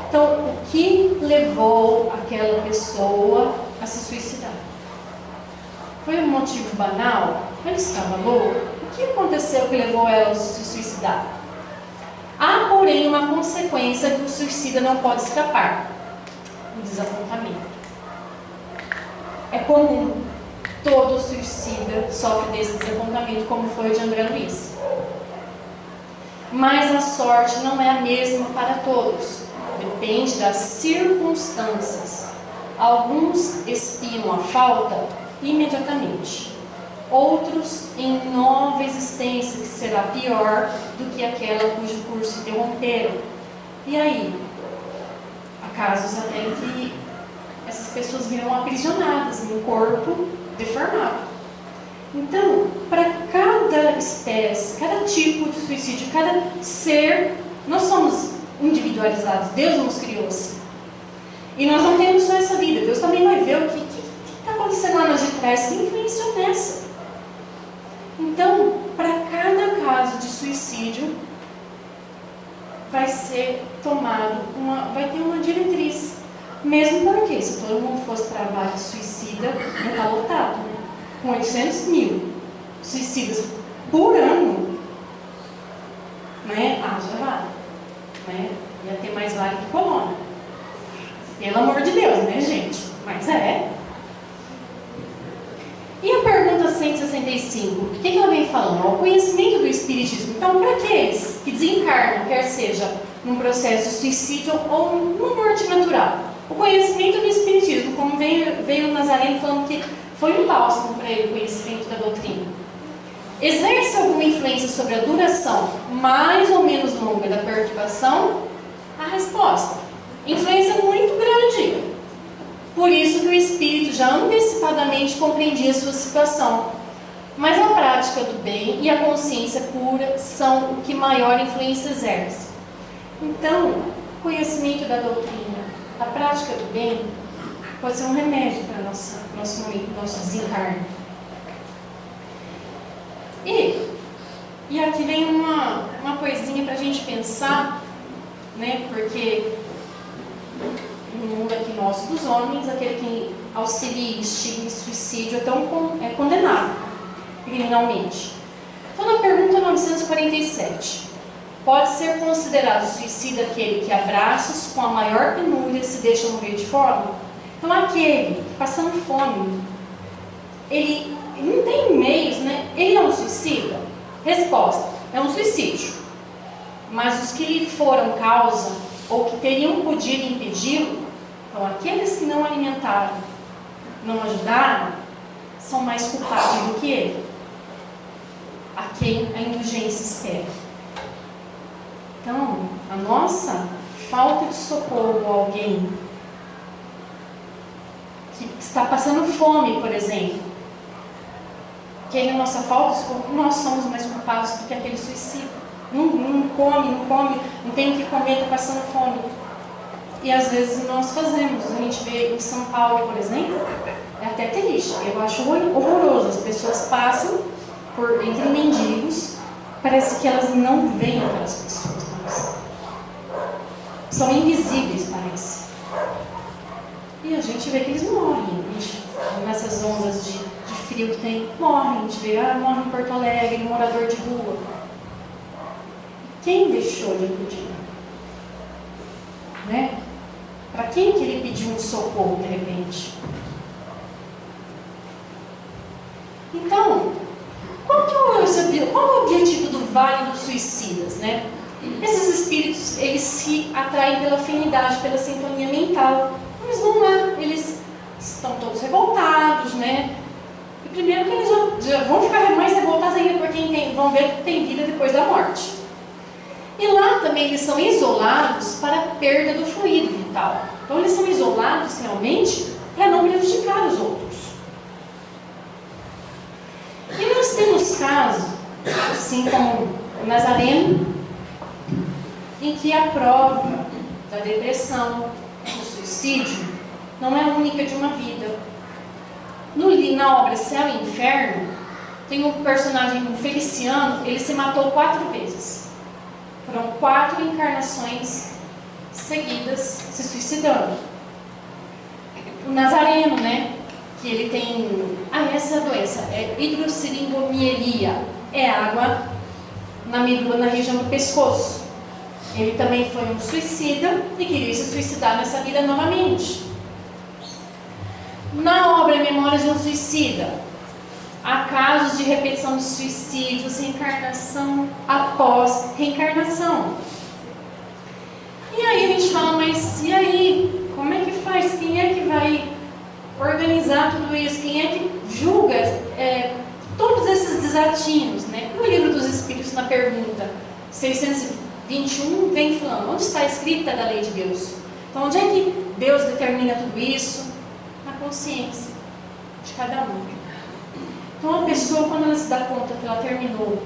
Então, o que levou aquela pessoa a se suicidar? Foi um motivo banal? Ela estava louca? O que aconteceu que levou ela a se suicidar? Há, porém, uma consequência que o suicida não pode escapar: o desapontamento. É comum, todo suicida sofre desse desapontamento, como foi o de André Luiz. Mas a sorte não é a mesma para todos, depende das circunstâncias. Alguns espiam a falta imediatamente, outros em nova existência que será pior do que aquela cujo curso interromperam. E aí? Há casos até em que essas pessoas viram aprisionadas em um corpo deformado. Então, para cada cada espécie, cada tipo de suicídio, cada ser, nós somos individualizados. Deus nos criou assim. E nós não temos só essa vida. Deus também vai ver o que está acontecendo lá de trás, que influenciou nessa. Então, para cada caso de suicídio, vai ser tomado vai ter uma diretriz. Mesmo porque, se todo mundo fosse para a vaga suicida, ia estar lotado, né? Com 800 mil suicidas por ano, né? Já vale, né? Ia ter mais vaga que colônia. Pelo amor de Deus, né, gente? Mas é. E a pergunta 165? O que ela vem falando? O conhecimento do Espiritismo. Então, para aqueles que desencarnam, quer seja num processo de suicídio ou numa morte natural, o conhecimento do Espiritismo, como veio o Nazareno falando que foi um bálsamo para ele o conhecimento da doutrina, exerce alguma influência sobre a duração mais ou menos longa da perturbação? A resposta: influência muito grande. Por isso que o espírito já antecipadamente compreendia a sua situação. Mas a prática do bem e a consciência pura são o que maior influência exerce. Então, o conhecimento da doutrina, a prática do bem, pode ser um remédio para nosso desencarne. E aqui vem uma coisinha para a gente pensar, né? Porque no mundo aqui nosso dos homens, aquele que auxilia, instiga em suicídio é condenado criminalmente. Então, na pergunta 947, pode ser considerado suicida aquele que a braços com a maior penúria se deixa morrer de fome? Então, aquele passando fome, ele não tem meios, né? Ele é um suicida? Resposta: é um suicídio. Mas os que lhe foram causa ou que teriam podido impedi-lo, então aqueles que não alimentaram, não ajudaram, são mais culpados do que ele, a quem a indulgência espera. Então, a nossa falta de socorro a alguém que está passando fome, por exemplo, que aí a nossa falta de socorro, nós somos mais culpados do que aquele suicida. Não come, não tem o que comer, está passando fome. E às vezes nós fazemos. A gente vê em São Paulo, por exemplo, é até triste. Eu acho horroroso. As pessoas passam entre mendigos, parece que elas não veem aquelas pessoas. São invisíveis, parece. E a gente vê que eles morrem. Nessas ondas de frio que tem, morrem. A gente vê, morre em Porto Alegre, morador de rua. Quem deixou de acudir? Né? Para quem que ele pediu um socorro de repente? Então, qual é o objetivo do Vale dos Suicidas, né? Esses espíritos, eles se atraem pela afinidade, pela sintonia mental. Eles vão lá, eles estão todos revoltados, né? E primeiro que eles já vão ficar mais revoltados ainda porque vão ver que tem vida depois da morte. E lá também eles são isolados para a perda do fluido vital. Então eles são isolados realmente para não prejudicar os outros. E nós temos casos, assim como o Nazareno, em que a prova da depressão, do suicídio, não é única de uma vida. Na obra Céu e Inferno, tem um personagem, um Feliciano, ele se matou 4 vezes. Foram 4 encarnações seguidas se suicidando. O Nazareno, né? Que ele tem... essa é a doença. É hidroceringomielia. É água na medula, na região do pescoço. Ele também foi um suicida e queria se suicidar nessa vida novamente. Na obra Memórias de um Suicida, há casos de repetição de suicídios, reencarnação após reencarnação. E aí a gente fala, mas e aí? Como é que faz? Quem é que vai organizar tudo isso? Quem é que julga todos esses desatinos, né? No Livro dos Espíritos, na pergunta 621, vem falando, onde está escrita da lei de Deus? Então, onde é que Deus determina tudo isso? Na consciência de cada um. Então a pessoa, quando ela se dá conta que ela terminou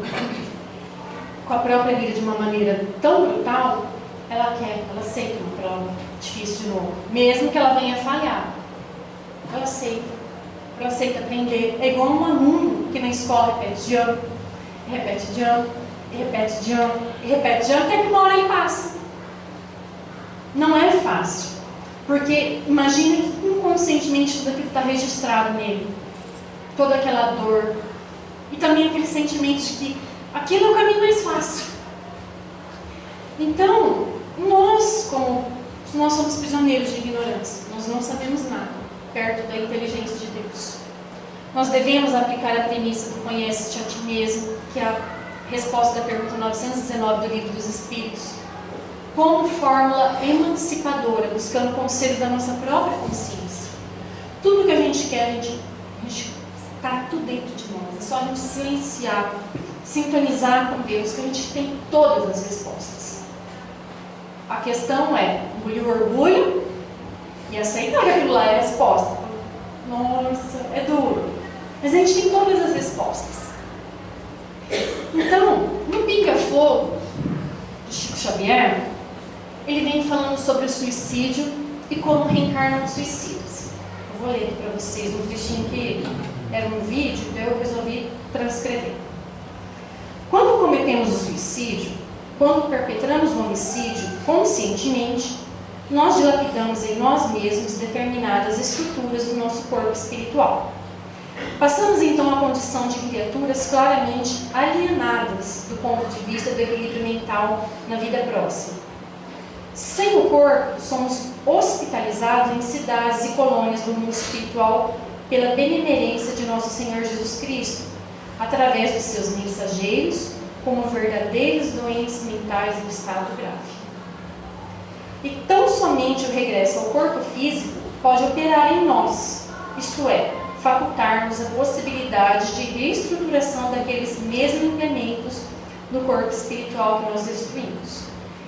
com a própria vida de uma maneira tão brutal, ela aceita uma prova difícil de novo, mesmo que ela venha falhar. Ela aceita aprender. É igual um aluno que na escola repete de ano, repete de ano, repete de ano, repete de ano, até que uma hora ele passa. Não é fácil, porque imagina que inconscientemente tudo aquilo está registrado nele, toda aquela dor, e também aquele sentimento de que aquilo é o caminho mais fácil. Então, nós somos prisioneiros de ignorância, nós não sabemos nada perto da inteligência de Deus. Nós devemos aplicar a premissa do conhece-te a ti mesmo, que é a resposta da pergunta 919 do Livro dos Espíritos, como fórmula emancipadora, buscando o conselho da nossa própria consciência. Tudo que a gente quer, a gente está tudo dentro de nós. É só a gente silenciar, sintonizar com Deus, que a gente tem todas as respostas. A questão é engolir o orgulho e aceitar que aquilo lá é a resposta. Nossa, é duro. Mas a gente tem todas as respostas. Então, no Pinga-Fogo, de Chico Xavier, ele vem falando sobre o suicídio e como reencarnam os suicidas. Eu vou ler aqui para vocês um trechinho que era um vídeo, então eu resolvi transcrever. Quando cometemos o suicídio, quando perpetramos o homicídio conscientemente, nós dilapidamos em nós mesmos determinadas estruturas do nosso corpo espiritual. Passamos então à condição de criaturas claramente alienadas do ponto de vista do equilíbrio mental na vida próxima. Sem o corpo, somos hospitalizados em cidades e colônias do mundo espiritual pela benemerência de nosso Senhor Jesus Cristo, através dos seus mensageiros, como verdadeiros doentes mentais em estado grave. E tão somente o regresso ao corpo físico pode operar em nós, isto é, facultar-nos a possibilidade de reestruturação daqueles mesmos implementos do corpo espiritual que nós destruímos.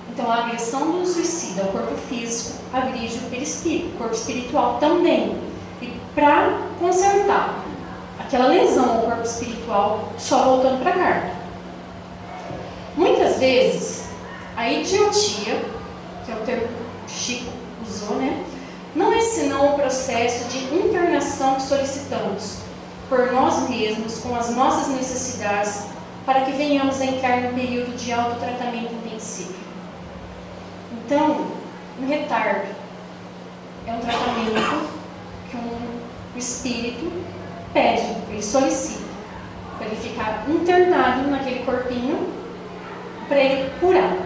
Então, a agressão do suicida ao corpo físico agride o perispírito, o corpo espiritual também. E para consertar aquela lesão ao corpo espiritual, só voltando para a carne. Muitas vezes, a idiotia, que é o termo que Chico usou, né? Não é senão o processo de internação que solicitamos por nós mesmos, com as nossas necessidades, para que venhamos a entrar num período de autotratamento intensivo. Então, um retardo é um tratamento que o espírito pede, ele solicita, para ele ficar internado naquele corpinho, para ele curar.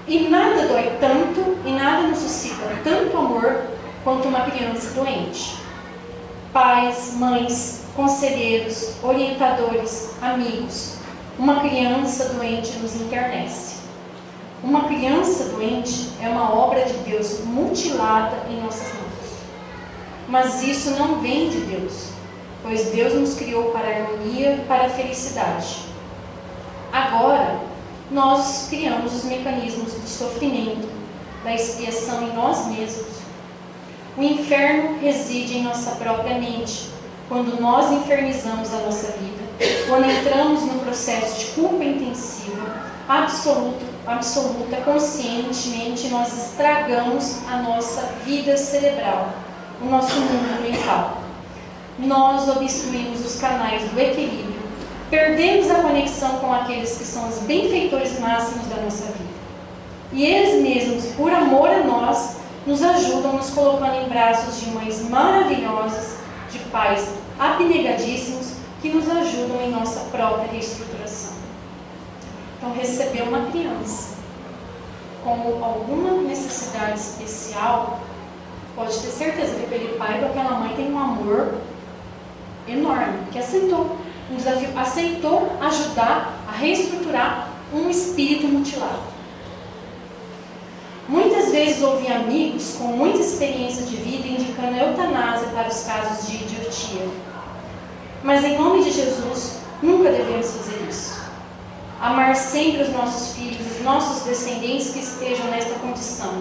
E nada dói tanto, e nada nos suscita tanto amor quanto uma criança doente. Pais, mães, conselheiros, orientadores, amigos, uma criança doente nos enternece. Uma criança doente é uma obra de Deus mutilada em nossas mãos. Mas isso não vem de Deus, pois Deus nos criou para a harmonia e para a felicidade. Agora, nós criamos os mecanismos do sofrimento, da expiação em nós mesmos. O inferno reside em nossa própria mente, quando nós infernizamos a nossa vida, quando entramos no processo de culpa intensiva, absoluta, conscientemente, nós estragamos a nossa vida cerebral, o nosso mundo mental. Nós obstruímos os canais do equilíbrio, perdemos a conexão com aqueles que são os benfeitores máximos da nossa vida. E eles mesmos, por amor a nós, nos ajudam nos colocando em braços de mães maravilhosas, de pais abnegadíssimos, que nos ajudam em nossa própria reestruturação. Então, receber uma criança com alguma necessidade especial, pode ter certeza que aquele pai ou aquela mãe tem um amor enorme, que aceitou um desafio, aceitou ajudar a reestruturar um espírito mutilado. Muitas vezes ouvi amigos com muita experiência de vida indicando a eutanásia para os casos de idiotia. Mas em nome de Jesus, nunca devemos fazer isso. Amar sempre os nossos filhos, os nossos descendentes que estejam nesta condição.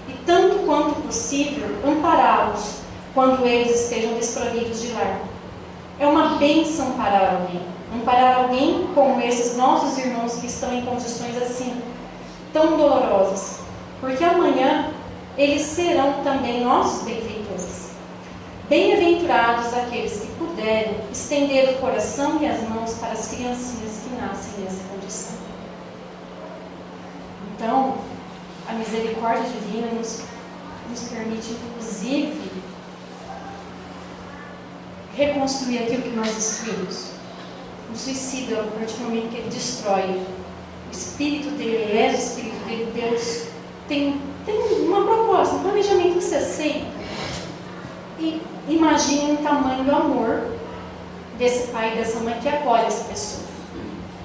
E tanto quanto possível, ampará-los quando eles estejam desprovidos de lar. É uma bênção parar alguém. Amparar alguém como esses nossos irmãos que estão em condições assim, tão dolorosas. Porque amanhã eles serão também nossos benfeitores. Bem-aventurados aqueles que puderem estender o coração e as mãos para as criancinhas que nascem nessa condição. Então, a misericórdia divina nos permite, inclusive, reconstruir aquilo que nós destruímos. O suicida, a partir do momento que ele destrói o espírito dele, é o espírito dele, Deus tem uma proposta, um planejamento que você aceita. E imagine o tamanho do amor desse pai e dessa mãe que acolhe essa pessoa,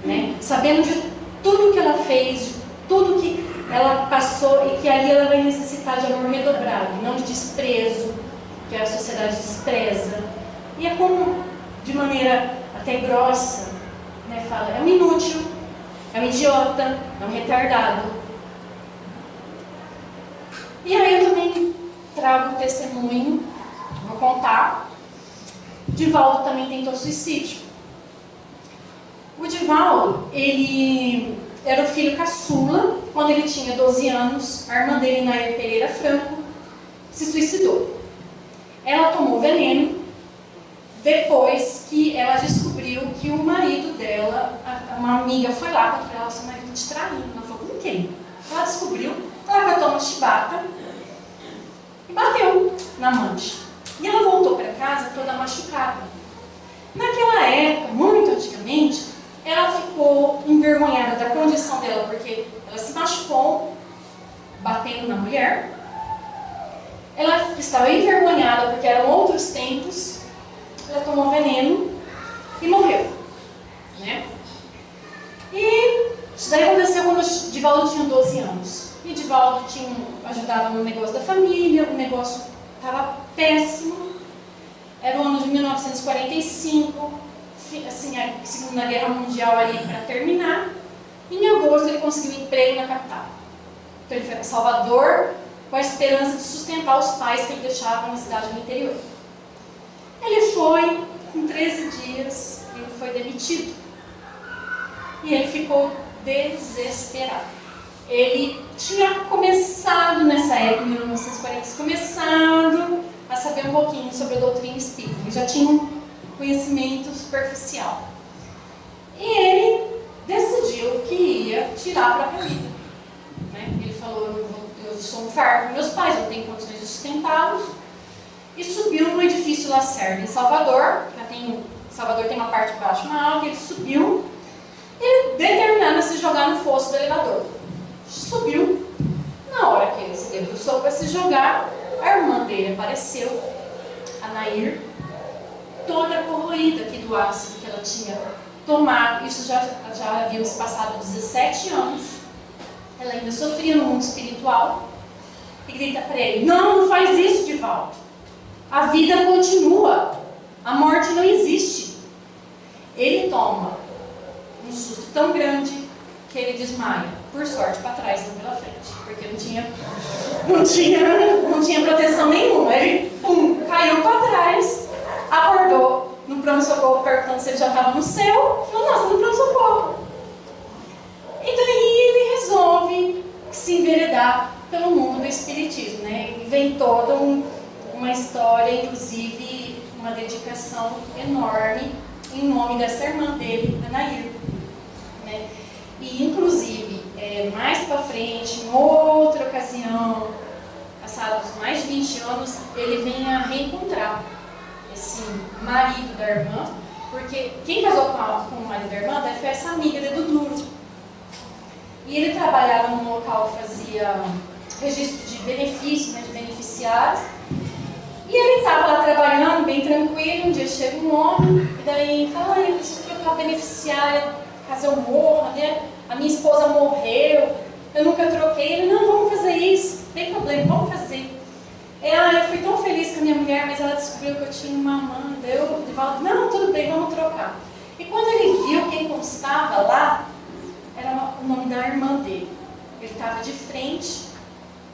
né? Sabendo de tudo que ela fez, de tudo que ela passou, e que ali ela vai necessitar de amor redobrado, não de desprezo, que a sociedade despreza. E é como, de maneira até grossa, né, fala, é um inútil, é um idiota, é um retardado. E aí eu também trago o testemunho, vou contar. Divaldo também tentou suicídio. O Divaldo, ele era o filho caçula. Quando ele tinha 12 anos, a irmã dele, Nair Pereira Franco, se suicidou. Ela tomou veneno depois que ela descobriu que o marido dela, uma amiga foi lá para falar, seu marido te traindo. Ela falou, com quem? Ela descobriu, ela catou uma chibata e bateu na amante. E ela voltou para casa toda machucada. Naquela época, muito antigamente, ela ficou envergonhada da condição dela, porque ela se machucou batendo na mulher. Ela estava envergonhada porque eram outros tempos. Ela tomou veneno e morreu, né? E isso daí aconteceu quando o Divaldo tinha 12 anos. E Divaldo ajudava no negócio da família, o negócio estava péssimo. Era o ano de 1945, assim, a Segunda Guerra Mundial ali para terminar. Em agosto ele conseguiu um emprego na capital. Então ele foi para Salvador com a esperança de sustentar os pais que ele deixava na cidade do interior. Ele foi, com 13 dias, ele foi demitido. E ele ficou desesperado. Ele tinha começado nessa época, em 1940, começado a saber um pouquinho sobre a doutrina espírita. Ele já tinha um conhecimento superficial. E ele decidiu que ia tirar a própria vida, né? Ele falou, eu sou um fardo para meus pais, eu não tenho condições de sustentá-los. E subiu no edifício Lacerda, em Salvador. Salvador tem uma parte de baixo e uma alta. Ele subiu e determinado a se jogar no fosso do elevador. Subiu. Na hora que ele se debruçou para se jogar, a irmã dele apareceu, a Nair, toda corroída aqui do ácido que ela tinha tomado. Isso já haviam se passado 17 anos. Ela ainda sofria no mundo espiritual. E grita para ele, não faz isso, Divaldo. A vida continua. A morte não existe. Ele toma um susto tão grande que ele desmaia. Por sorte, para trás, não pela frente. Porque não tinha proteção nenhuma. Ele caiu para trás, acordou no pronto-socorro perguntando se ele já estava no céu. Falou, nossa, no pronto-socorro. E daí ele resolve se enveredar pelo mundo do espiritismo, né? E vem toda uma história, inclusive uma dedicação enorme em nome dessa irmã dele, a Nair, né? E inclusive, mais para frente, em outra ocasião, passados mais de 20 anos, ele vem a reencontrar esse marido da irmã, porque quem casou com o marido da irmã foi essa amiga de Dudu. E ele trabalhava num local que fazia registro de benefícios, né, de beneficiários. E ele estava lá trabalhando, bem tranquilo. Um dia chega um homem, e daí fala, eu preciso trocar beneficiária, caso eu morra, né? A minha esposa morreu, eu nunca troquei. Ele, não, vamos fazer isso, não tem problema, vamos fazer. Eu fui tão feliz com a minha mulher, mas ela descobriu que eu tinha uma amante. Eu, Divaldo, não, tudo bem, vamos trocar. E quando ele viu quem constava lá, era o nome da irmã dele. Ele estava de frente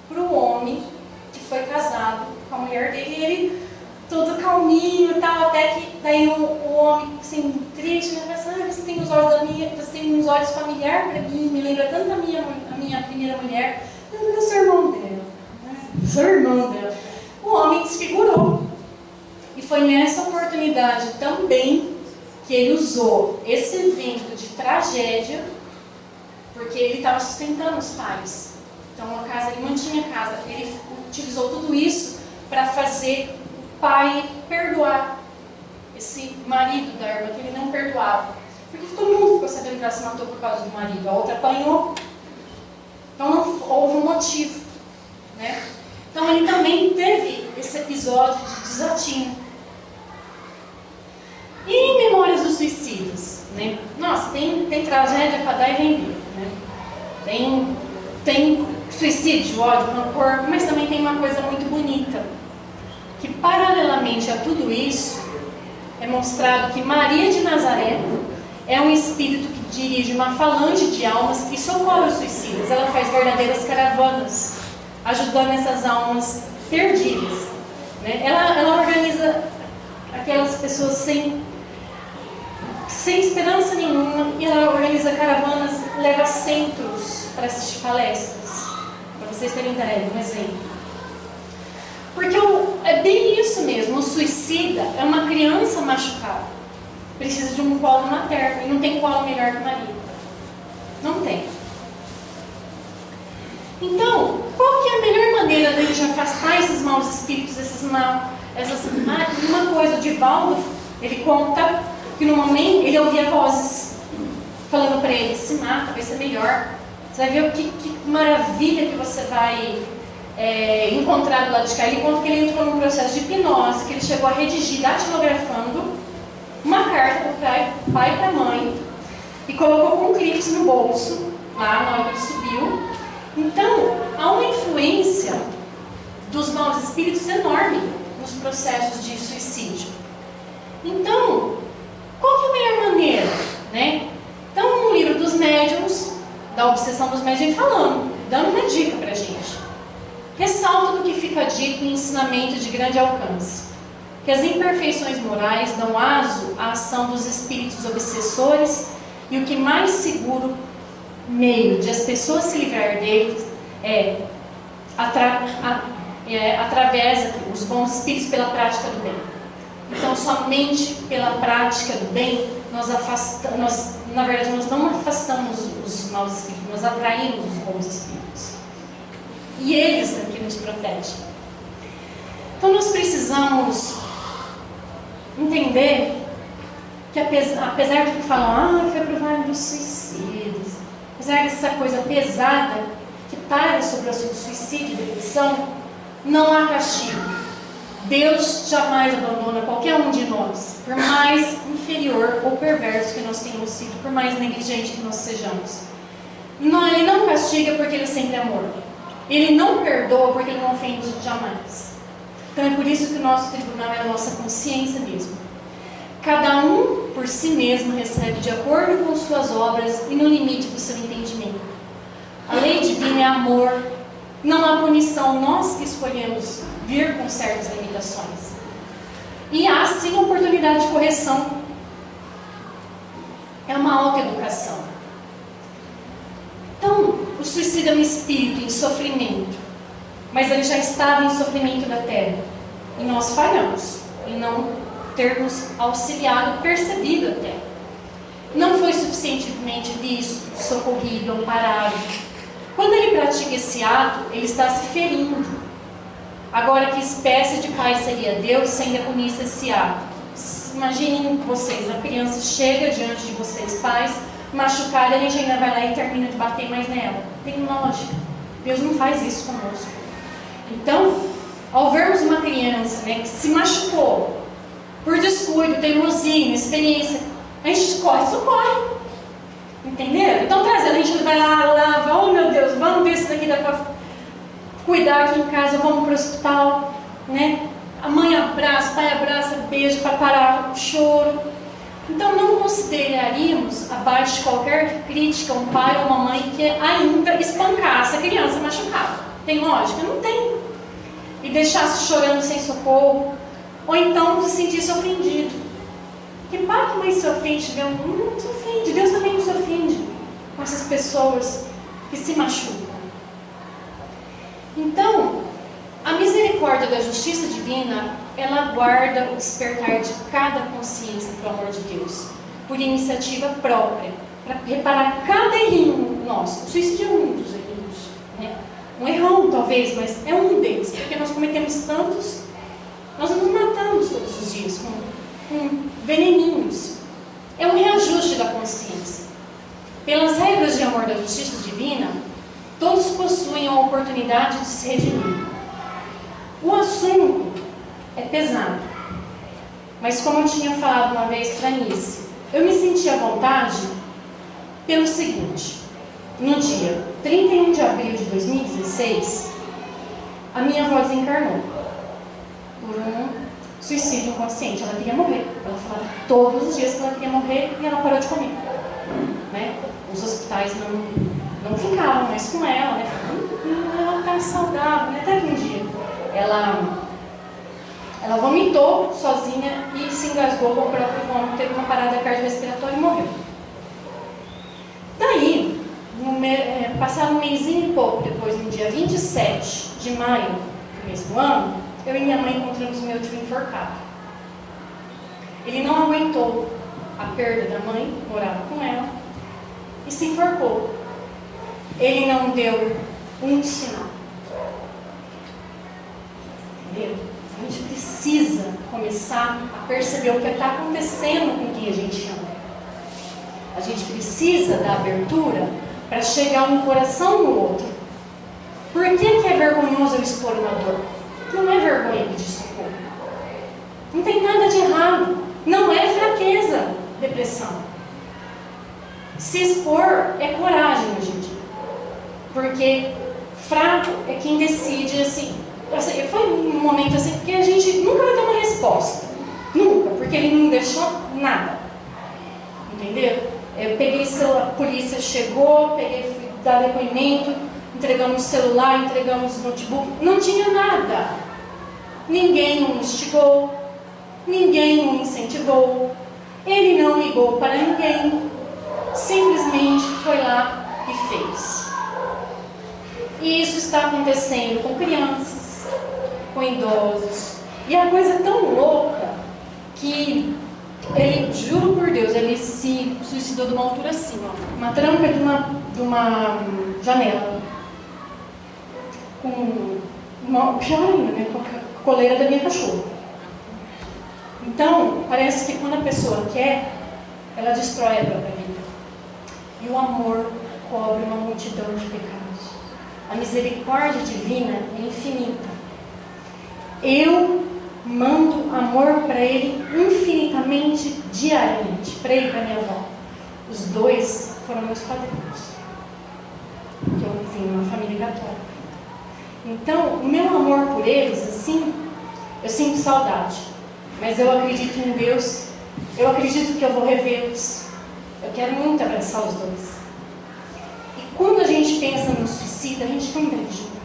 para o homem que foi casado com a mulher dele, e ele todo calminho. calminho e tal, até que daí o homem, assim, triste, né? Mas, você tem os olhos você tem uns olhos familiares para mim, me lembra tanto a minha primeira mulher, lembra do seu irmão dela, né? Do seu irmão dela. O homem desfigurou. E foi nessa oportunidade também que ele usou esse evento de tragédia, porque ele estava sustentando os pais. Então a casa, ele mantinha a casa, ele utilizou tudo isso para fazer o pai perdoar esse marido da irmã, que ele não perdoava. Porque todo mundo ficou sabendo que ela se matou por causa do marido, a outra apanhou. Então não houve um motivo, né? Então ele também teve esse episódio de desatino. E em Memórias dos Suicidas, né? Nossa, tem tragédia para dar e vender, né? Tem suicídio, ódio, rancor, mas também tem uma coisa muito bonita, que paralelamente a tudo isso, é mostrado que Maria de Nazaré é um espírito que dirige uma falange de almas que socorre os suicidas. Ela faz verdadeiras caravanas, ajudando essas almas perdidas, né? Ela organiza aquelas pessoas sem esperança nenhuma, e ela organiza caravanas, leva centros para assistir palestras, para vocês terem ideia, um exemplo. Porque é bem isso mesmo, o suicida é uma criança machucada, precisa de um colo materno, e não tem colo melhor que Maria. Não tem. Então, qual que é a melhor maneira da gente afastar esses maus espíritos, uma coisa, o Divaldo, ele conta que no momento ele ouvia vozes falando para ele: se mata, vai ser melhor. Você vai ver que maravilha que você vai encontrar do lado de cá. Ele conta que ele entrou num processo de hipnose, que ele chegou a redigir, datilografando, uma carta para o pai e para a mãe, e colocou com clips no bolso, lá na hora que ele subiu. Então, há uma influência dos maus espíritos enorme nos processos de suicídio. Então, qual que é a melhor maneira, né? Então, no livro dos médiuns, da obsessão dos médiuns, dando uma dica pra gente. Ressalta do que fica dito em ensinamento de grande alcance, que as imperfeições morais dão aso à ação dos espíritos obsessores, e o que mais seguro meio de as pessoas se livrar deles através os bons espíritos pela prática do bem. Então, somente pela prática do bem, nós não afastamos os maus espíritos, nós atraímos os bons espíritos. E eles aqui nos protegem. Então, nós precisamos entender que, apesar de que falam, foi pro vale dos suicidas, apesar dessa coisa pesada que paira sobre o assunto suicídio e depressão, não há castigo. Deus jamais abandona qualquer um de nós, por mais inferior ou perverso que nós tenhamos sido, por mais negligente que nós sejamos. Não, Ele não castiga porque Ele sempre é amor. Ele não perdoa porque Ele não ofende jamais. Então é por isso que o nosso tribunal é a nossa consciência mesmo. Cada um por si mesmo recebe de acordo com suas obras e no limite do seu entendimento. A lei divina é amor. Não há punição, nós que escolhemos vir com certas limitações. E há sim oportunidade de correção. É uma autoeducação. Então, o suicida é um espírito em sofrimento, mas ele já estava em sofrimento da terra. E nós falhamos em não termos auxiliado, percebido até. Não foi suficientemente visto, socorrido, amparado. Quando ele pratica esse ato, ele está se ferindo. Agora, que espécie de pai seria Deus se ainda punisse esse ato? Imaginem vocês, a criança chega diante de vocês, pais, machucada, a gente ainda vai lá e termina de bater mais nela. Tem lógica. Deus não faz isso conosco. Então, ao vermos uma criança, né, que se machucou por descuido, teimosia, inexperiência, a gente corre, socorre. Entenderam? Então, trazendo, a gente vai lá, lava, oh meu Deus, vamos ver se daqui dá para cuidar aqui em casa, vamos para o hospital, né? A mãe abraça, o pai abraça, beija para parar o choro. Então, não consideraríamos, abaixo de qualquer crítica, um pai ou uma mãe que ainda espancasse a criança machucada. Tem lógica? Não tem. E deixasse chorando sem socorro, ou então se sentisse ofendido. Que pai que mãe se ofende? Não se ofende, Deus também não se ofende com essas pessoas que se machucam. Então, a misericórdia da justiça divina, ela guarda o despertar de cada consciência para o amor de Deus, por iniciativa própria, para reparar cada errinho nosso. O suicídio é um dos errinhos, né? Um errão talvez, mas é um deles, porque nós cometemos tantos, nós nos matamos todos os dias com veneninhos. É um reajuste da consciência. Pelas regras de amor da justiça divina, todos possuem a oportunidade de se redimir. O assunto é pesado, mas como eu tinha falado uma vez para a Anice, eu me senti à vontade pelo seguinte: no dia 31 de abril de 2016, a minha avó desencarnou por um suicídio inconsciente. Ela queria morrer. Ela falava todos os dias que ela queria morrer e ela parou de comer, né? Os hospitais não ficavam mais com ela, né? Ela está saudável, né? Até que um dia ela vomitou sozinha e se engasgou com o próprio vômito, teve uma parada cardiorrespiratória e morreu. Daí, passado um mêsinho e pouco depois, no dia 27 de maio do mesmo ano, eu e minha mãe encontramos meu tio enforcado. Ele não aguentou a perda da mãe, morava com ela, e se enforcou. Ele não deu um sinal. Entendeu? A gente precisa começar a perceber o que está acontecendo com quem a gente ama. A gente precisa da abertura para chegar um coração no outro. Por que é vergonhoso eu expor uma dor? Não é vergonha pedir socorro. Não tem nada de errado. Não é fraqueza, depressão. Se expor é coragem hoje em dia. Porque fraco é quem decide assim. Foi um momento assim, porque a gente nunca vai ter uma resposta. Nunca, porque ele não deixou nada. Entendeu? Eu peguei celular, a polícia chegou, fui dar depoimento, entregamos o celular, entregamos o notebook, não tinha nada. Ninguém o instigou, ninguém o incentivou, ele não ligou para ninguém, simplesmente foi lá e fez. E isso está acontecendo com crianças, com idosos, e a coisa é tão louca que ele, juro por Deus, ele se suicidou de uma altura assim, ó, uma tranca de uma janela, com uma, pior ainda, né, com a coleira da minha cachorra. Então, parece que quando a pessoa quer, ela destrói a própria vida. E o amor cobre uma multidão de pecados. A misericórdia divina é infinita. Eu mando amor para ele infinitamente, diariamente, para ele e para minha avó. Os dois foram meus padrinhos, porque eu vim de uma família católica. Então, o meu amor por eles, assim, eu sinto saudade, mas eu acredito em Deus, eu acredito que eu vou revê-los. Eu quero muito abraçar os dois. E quando a gente pensa no suicídio, a gente também ajuda.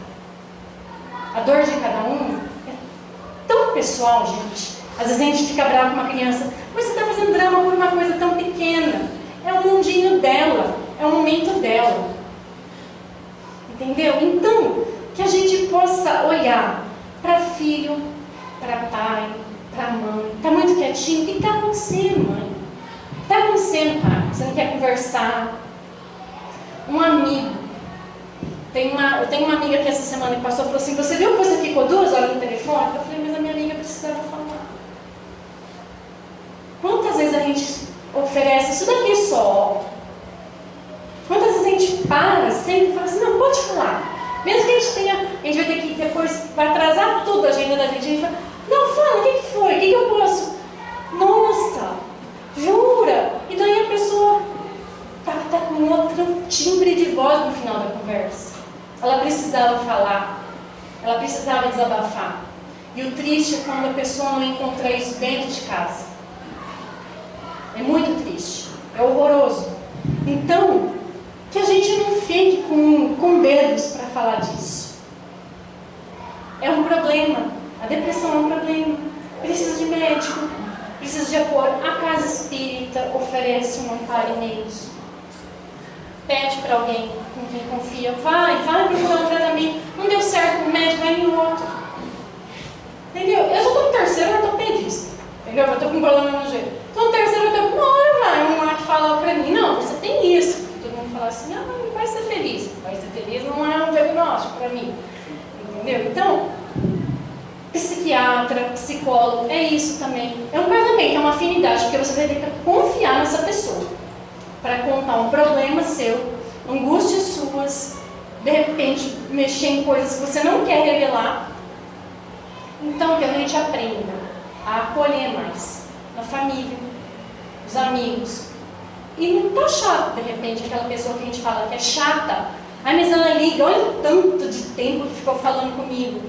A dor de cada um é tão pessoal, gente. Às vezes a gente fica bravo com uma criança, mas você está fazendo drama por uma coisa tão pequena. É o mundinho dela, é o momento dela. Entendeu? Então, que a gente possa olhar para filho, para pai, para mãe. Está muito quietinho? O que está acontecendo, mãe? O que está acontecendo, pai? Você não quer conversar? Um amigo. Eu tenho uma amiga que essa semana que passou falou assim: você viu que você ficou 2 horas no telefone? Eu falei: mas a minha amiga precisava falar. Quantas vezes a gente oferece isso daqui só? Quantas vezes a gente para, sempre fala assim: não, pode falar. Mesmo que a gente vai ter que depois, para atrasar tudo a agenda da gente, a gente fala: não, fala, o que foi? O que eu posso? Nossa, jura? E daí a pessoa está com outro timbre de voz no final da conversa. Ela precisava falar, ela precisava desabafar. E o triste é quando a pessoa não encontra isso dentro de casa. É muito triste, é horroroso. Então, que a gente não fique com dedos para falar disso. É um problema, a depressão é um problema. precisa de médico, precisa de apoio. A casa espírita oferece um amparo imenso. Pede para alguém com quem confia, vai procurar um tratamento. Não deu certo com o médico, vai em outro. Entendeu? Eu já estou no terceiro ortopedista. Entendeu? Eu estou com um problema no joelho. Estou no terceiro ortopedista. Uma hora vai um lá que fala para mim, não, você tem isso. Todo mundo fala assim, vai ser feliz. Vai ser feliz não é um diagnóstico para mim. Entendeu? Então, psiquiatra, psicólogo, é isso também. É um casamento, é uma afinidade, porque você vai ter que confiar nessa pessoa para contar um problema seu, angústias suas, de repente mexer em coisas que você não quer revelar. Então que a gente aprenda a acolher mais na família, os amigos. E não tá chato, de repente, aquela pessoa que a gente fala que é chata. Ai, mas ela liga, olha o tanto de tempo que ficou falando comigo.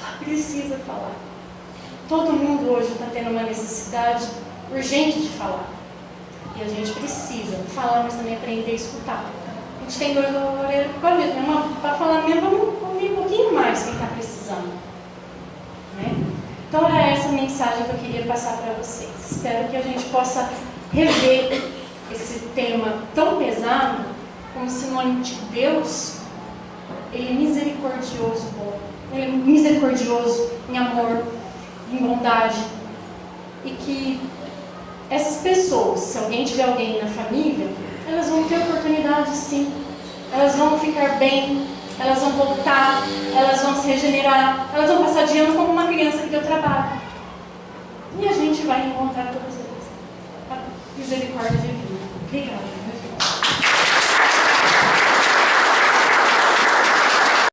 Ela precisa falar. Todo mundo hoje está tendo uma necessidade urgente de falar. E a gente precisa falar, mas também aprender a escutar. A gente tem dois orelhas para falar mesmo, vamos ouvir um pouquinho mais quem está precisando. Né? Então era essa mensagem que eu queria passar para vocês. Espero que a gente possa rever esse tema tão pesado como sinônimo de Deus. Ele é misericordioso, bom. Ele é misericordioso em amor, em bondade. E que essas pessoas, se alguém tiver alguém na família, elas vão ter oportunidade sim. Elas vão ficar bem, elas vão voltar, elas vão se regenerar, elas vão passar de ano como uma criança que deu trabalho. E a gente vai encontrar todas elas. A misericórdia divina. Obrigada.